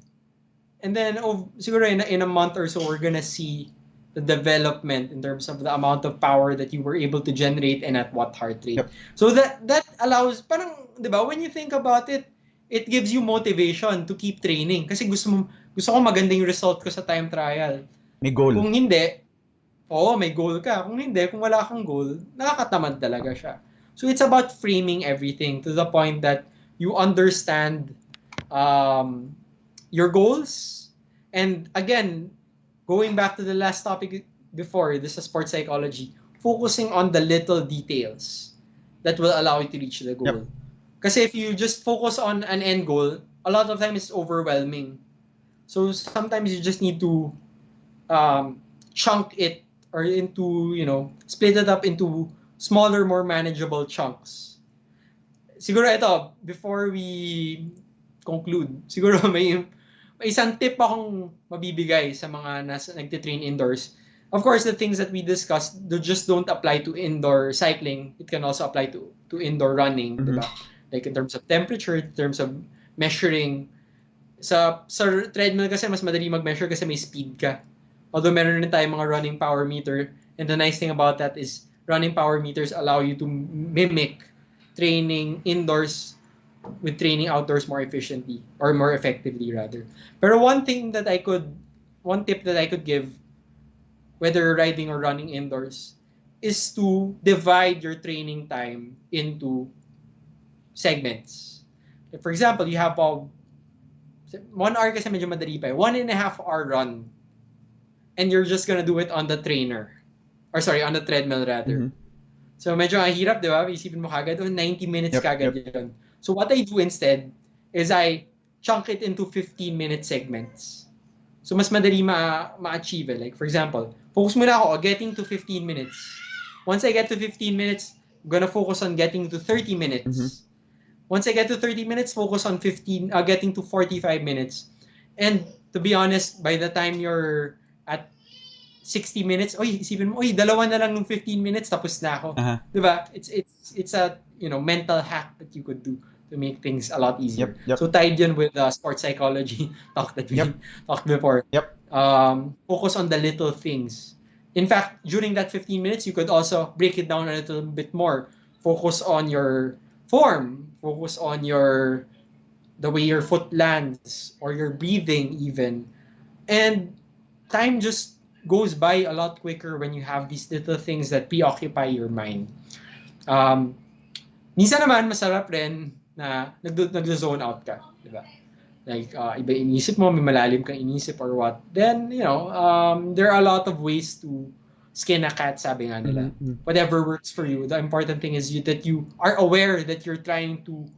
And then siguro in a month or so we're gonna see the development in terms of the amount of power that you were able to generate and at what heart rate. Yep. So that allows, parang, di ba, when you think about it, it gives you motivation to keep training. Kasi gusto ko magandang result ko sa time trial. May goal. Kung hindi, Oo, may goal ka. Kung hindi, kung wala kang goal, nakakatamad talaga siya. So it's about framing everything to the point that you understand um, your goals. And again, going back to the last topic before, this is sports psychology, focusing on the little details that will allow you to reach the goal. Yep. Kasi if you just focus on an end goal, a lot of times it's overwhelming. So sometimes you just need to chunk it or into, split it up into smaller, more manageable chunks. Siguro ito, before we conclude, siguro may isang tip akong mabibigay sa mga nagtitrain indoors. Of course, the things that we discussed just don't apply to indoor cycling. It can also apply to indoor running, di Mm-hmm. ba? Like in terms of temperature, in terms of measuring. Sa treadmill kasi mas madali mag-measure kasi may speed ka. Although meron rin tayong mga running power meter. And the nice thing about that is running power meters allow you to mimic training indoors with training outdoors more efficiently or more effectively rather. Pero one tip that I could give, whether riding or running indoors, is to divide your training time into segments. For example, you have 1 hour kasi medyo madali pa. 1.5 hour run. And you're just gonna do it on the trainer. Or sorry, on the treadmill rather. Mm-hmm. So medyo ang hirap, di ba? Isipin mo kagad, 90 minutes Yep. kagad Yep. yun. So what I do instead is I chunk it into 15-minute segments. So mas madali ma-achieve. Like for example, focus muna ako getting to 15 minutes. Once I get to 15 minutes, I'm gonna focus on getting to 30 Mm-hmm. minutes. Once I get to 30 minutes, focus on getting to 45 minutes. And to be honest, by the time you're at 60 minutes, oy, isipin mo, oy, dalawa na lang ng 15 minutes, tapos na ako. Uh-huh. Diba? It's a, mental hack that you could do to make things a lot easier. Yep. Yep. So tied yun with sports psychology talk that we talked before. Yep. Focus on the little things. In fact, during that 15 minutes, you could also break it down a little bit more. Focus on your form. Focus on the way your foot lands or your breathing even. And time just goes by a lot quicker when you have these little things that preoccupy your mind. Minsan naman, masarap rin na nag-zone out ka. Diba? Like, iba inisip mo, may malalim kang inisip or what. Then, there are a lot of ways to skin a cat, sabi nga nila. Mm-hmm. Whatever works for you. The important thing is that you are aware that you're trying to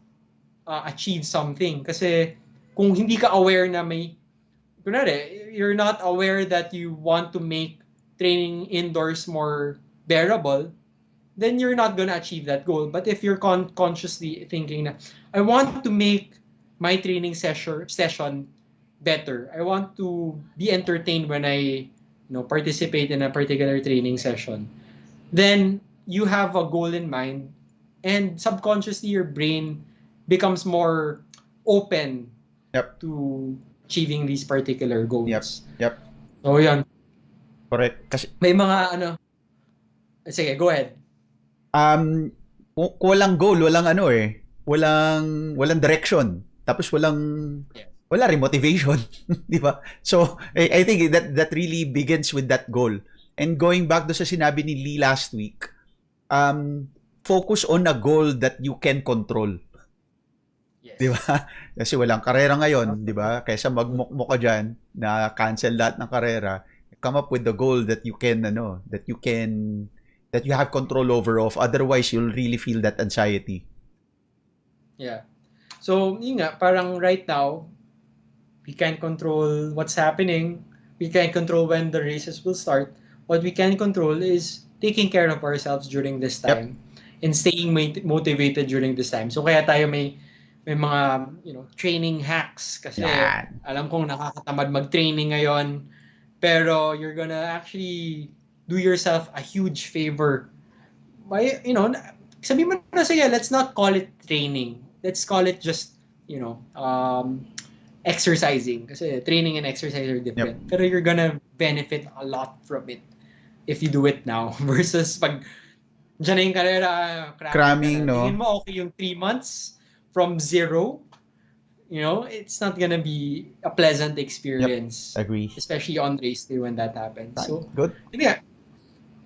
achieve something. Kasi kung hindi ka aware na you're not aware that you want to make training indoors more bearable, then you're not gonna achieve that goal. But if you're consciously thinking na, I want to make my training session better. I want to be entertained when I participate in a particular training session. Then you have a goal in mind, and subconsciously your brain becomes more open Yep. to achieving these particular goals. Yep. So yan. Correct. Kasi May mga sige, go ahead. Kung walang goal, walang direction. Tapos wala rin motivation, di ba? So, I think that really begins with that goal. And going back to sa sinabi ni Lee last week, focus on a goal that you can control. Yes. Di ba? Kasi walang karera ngayon, di ba? Kaysa magmukmok ka dyan, na cancel lahat ng karera, come up with the goal that you have control over of. Otherwise, you'll really feel that anxiety. Yeah. So, yun nga, parang right now, we can't control what's happening. We can't control when the races will start. What we can control is taking care of ourselves during this time and staying motivated during this time. So, kaya tayo may mga, training hacks kasi alam kong nakakatamad mag-training ngayon, pero you're gonna actually do yourself a huge favor by, sabi mo na, sige, let's not call it training. Let's call it just, exercising. Kasi training and exercise are different. Pero you're gonna benefit a lot from it if you do it now versus pag dyan na yung karera, cramming, no? Tingin mo okay yung 3 months from zero, it's not gonna be a pleasant experience. Agree. Especially on race day when that happens. So, good. yeah.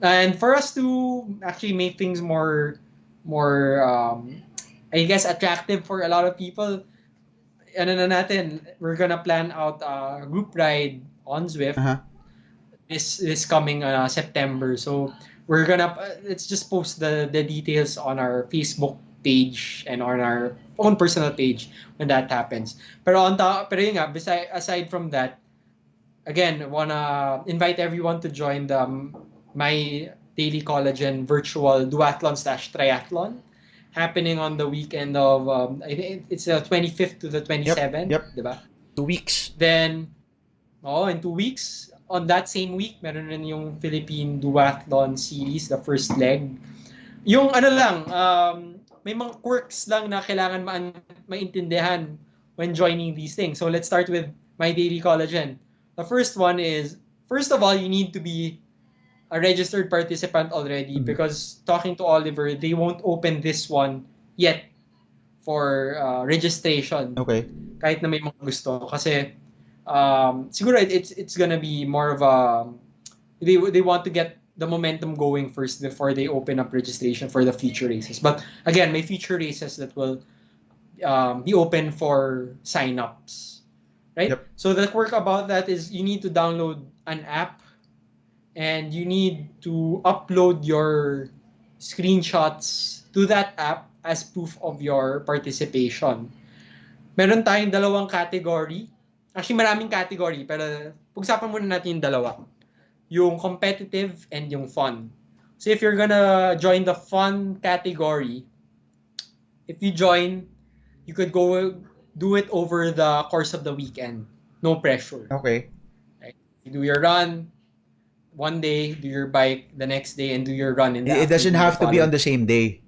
And for us to actually make things more I guess attractive for a lot of people, ano na natin, we're gonna plan out a group ride on Zwift Uh-huh. this coming September. So we're gonna let's just post the details on our Facebook page and on our own personal page when that happens. Pero yun nga, aside from that, again, wanna invite everyone to join the my daily collagen virtual duathlon slash triathlon happening on the weekend of I think it's the 25th to the Yep. 27th, Yep. di ba? 2 weeks. Then in 2 weeks, on that same week, meron rin yung Philippine Duathlon Series, the first leg. Yung ano lang, may mga quirks lang na kailangan maintindihan when joining these things. So let's start with my daily collagen. The first one is, first of all, you need to be a registered participant already Mhm. because talking to Oliver, they won't open this one yet for registration Okay. kahit na may mga gusto kasi siguro it's gonna be more of a they want to get the momentum going first before they open up registration for the future races. But again, may future races that will be open for signups, right? Yep. So the quirk about that is you need to download an app and you need to upload your screenshots to that app as proof of your participation. Meron tayong dalawang category. Actually, maraming category, pero pag-usapan muna natin yung dalawa. Yung competitive and yung fun. So if you're gonna join the fun category, if you join, you could go do it over the course of the weekend. No pressure. Okay. Right? You do your run one day, do your bike the next day, and do your run in the It doesn't afternoon the have to be on following. the same day.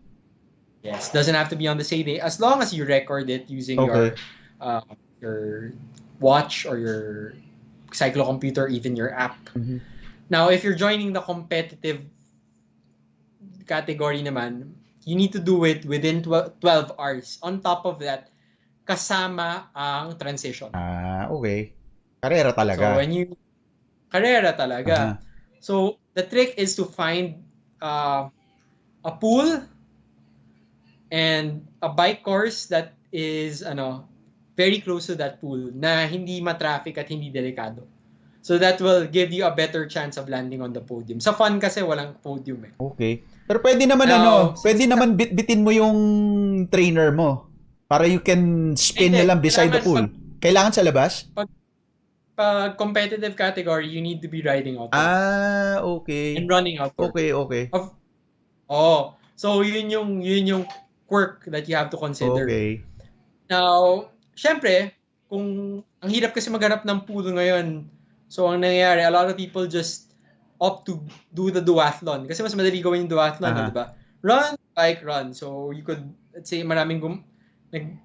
Yes, doesn't have to be on the same day as long as you record it using Okay. your watch or your cyclocomputer, even your app. Mhm. Now, if you're joining the competitive category naman, you need to do it within 12 hours. On top of that, kasama ang transition. Okay. Karera So talaga. when you karera Uh-huh. talaga. So the trick is to find uh, a pool and a bike course that is very close to that pool na hindi matraffic at hindi delikado. So that will give you a better chance of landing on the podium. Sa fun kasi walang podium eh. Okay. Pero pwede naman Now, pwede since naman bitbitin mo yung trainer mo para you can spin hindi, na lang beside the kailangan pool. Kailangan sa labas? pag competitive category, you need to be riding outdoors and Okay. running outdoors. Okay, okay. Of, so yun yung quirk that you have to consider. Okay. Now, syempre, kung ang hirap kasi maghanap ng pool ngayon, so ang nangyayari, a lot of people just opt to do the duathlon. Kasi mas madali gawin yung duathlon, di Aha. ba? Run, bike, run. So, you could, let's say,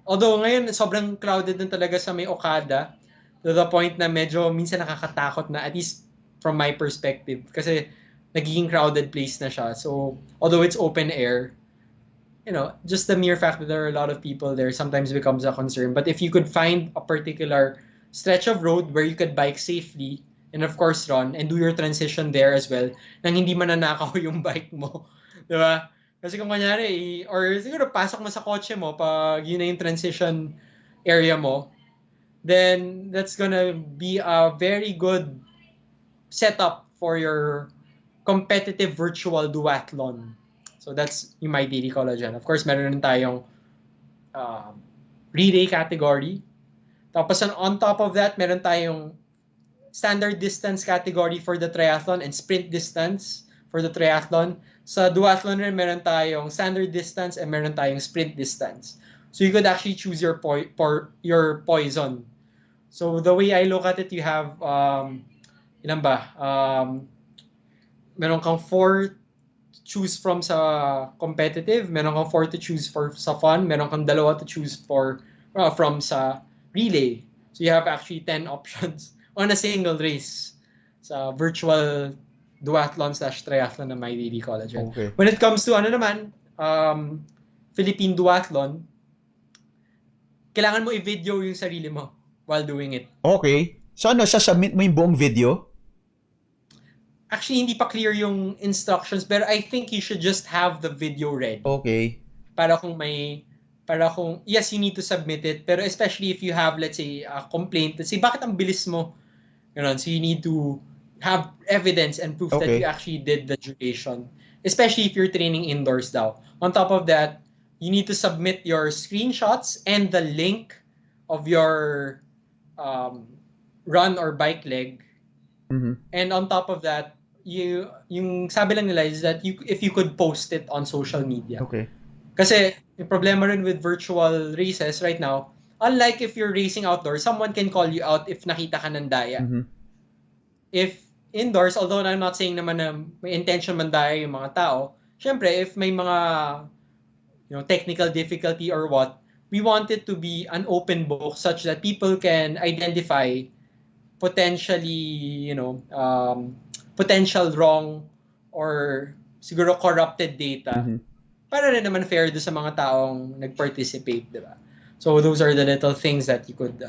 although ngayon, sobrang crowded din talaga sa may Okada, to the point na medyo minsan nakakatakot na, at least from my perspective. Kasi nagiging crowded place na siya. So, although it's open air, just the mere fact that there are a lot of people there sometimes becomes a concern. But if you could find a particular stretch of road where you could bike safely and of course run and do your transition there as well, nang hindi mananakaw yung bike mo, di ba? Kasi kung kanyari, or siguro pasok mo sa kotse mo pag yun na yung transition area mo, then that's gonna be a very good setup for your competitive virtual duathlon. So that's yung my daily collagen. Of course, meron rin tayong uh, relay category. Tapos on top of that, meron tayong standard distance category for the triathlon and sprint distance for the triathlon. Sa duathlon rin, meron tayong standard distance and meron tayong sprint distance. So you could actually choose your poison. So the way I look at it, you have ilan ba? Meron kang four choose from sa competitive, meron kang four to choose for sa fun, meron kang dalawa to choose from sa relay. So you have actually 10 options on a single race sa virtual duathlon slash triathlon na my daily collagen. Okay. When it comes to Philippine duathlon, kailangan mo i-video yung sarili mo while doing it. Okay. So sasubmit mo yung buong video? actually hindi pa clear yung instructions, but I think you should just have the video ready. Okay. Para kung may, yes, you need to submit it, pero especially if you have, let's say, a complaint, let's say, bakit ang bilis mo? Ganun. So you need to have evidence and proof that you Okay. actually did the duration, especially if you're training indoors daw. On top of that, you need to submit your screenshots and the link of your um, run or bike leg. Mm-hmm. And on top of that, yung sabi lang nila is that if you could post it on social media. Okay. Kasi yung problema rin with virtual races right now, unlike if you're racing outdoors, someone can call you out if nakita ka ng daya. Mm-hmm. If indoors, although I'm not saying naman na may intention mandaya yung mga tao, syempre if may mga technical difficulty or what, we want it to be an open book such that people can identify potentially, potential wrong or siguro corrupted data. Mm-hmm. Para rin naman fair do sa mga taong nag-participate, di ba? So those are the little things that you could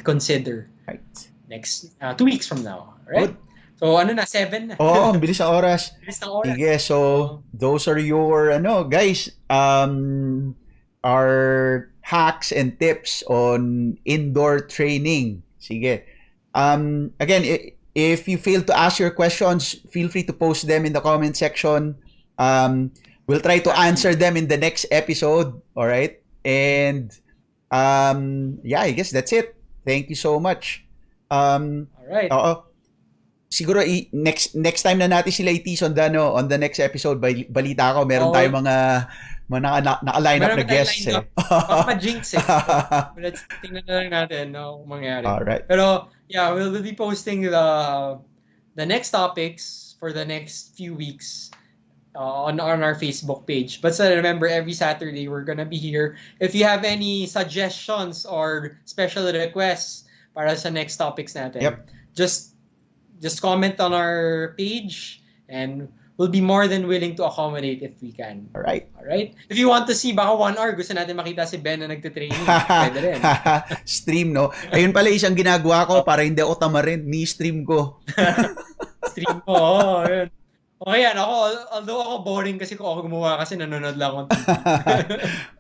consider Right. next 2 weeks from now, right? Good. So ano na, 7 na. Oo, ang bilis ng oras. Bilis ng oras. Sige, so those are your guys, our hacks and tips on indoor training. Sige. Again, if you fail to ask your questions, feel free to post them in the comment section. We'll try to answer them in the next episode. All right? And yeah, I guess that's it. Thank you so much. All right. Oo. Siguro next time na natin sila itis on the next episode, balita ko meron tayong mga naka-line up na guests. Baka jinx eh. But let's tingnan na lang natin kung mangyari. Alright. Pero yeah, we'll be posting the next topics for the next few weeks on our Facebook page. But remember, every Saturday we're gonna be here. If you have any suggestions or special requests para sa next topics natin, just comment on our page and we'll be more than willing to accommodate if we can. Alright. If you want to see, baka 1 hour, gusto natin makita si Ben na nagtitraining. Pwede rin. Stream, no? Ayun pala isang ginagawa ko para hindi ako tamarin. Ni-stream ko. Stream ko, yun. Okay yan, although ako boring kasi kung ako gumawa kasi nanonood lang ako ng TV.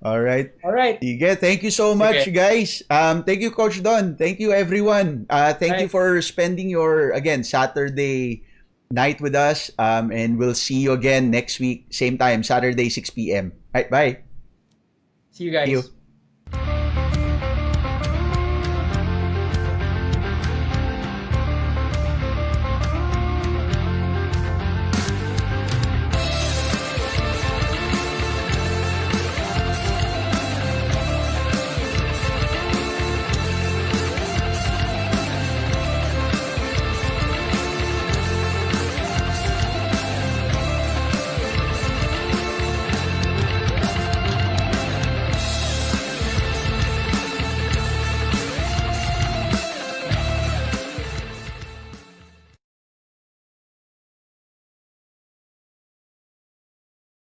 Alright. Sige, thank you so much, guys. Thank you, Coach Don. Thank you, everyone. Thank you for spending your, again, Saturday night with us. And we'll see you again next week, same time, Saturday, 6 p.m. Alright, bye. See you guys. See you.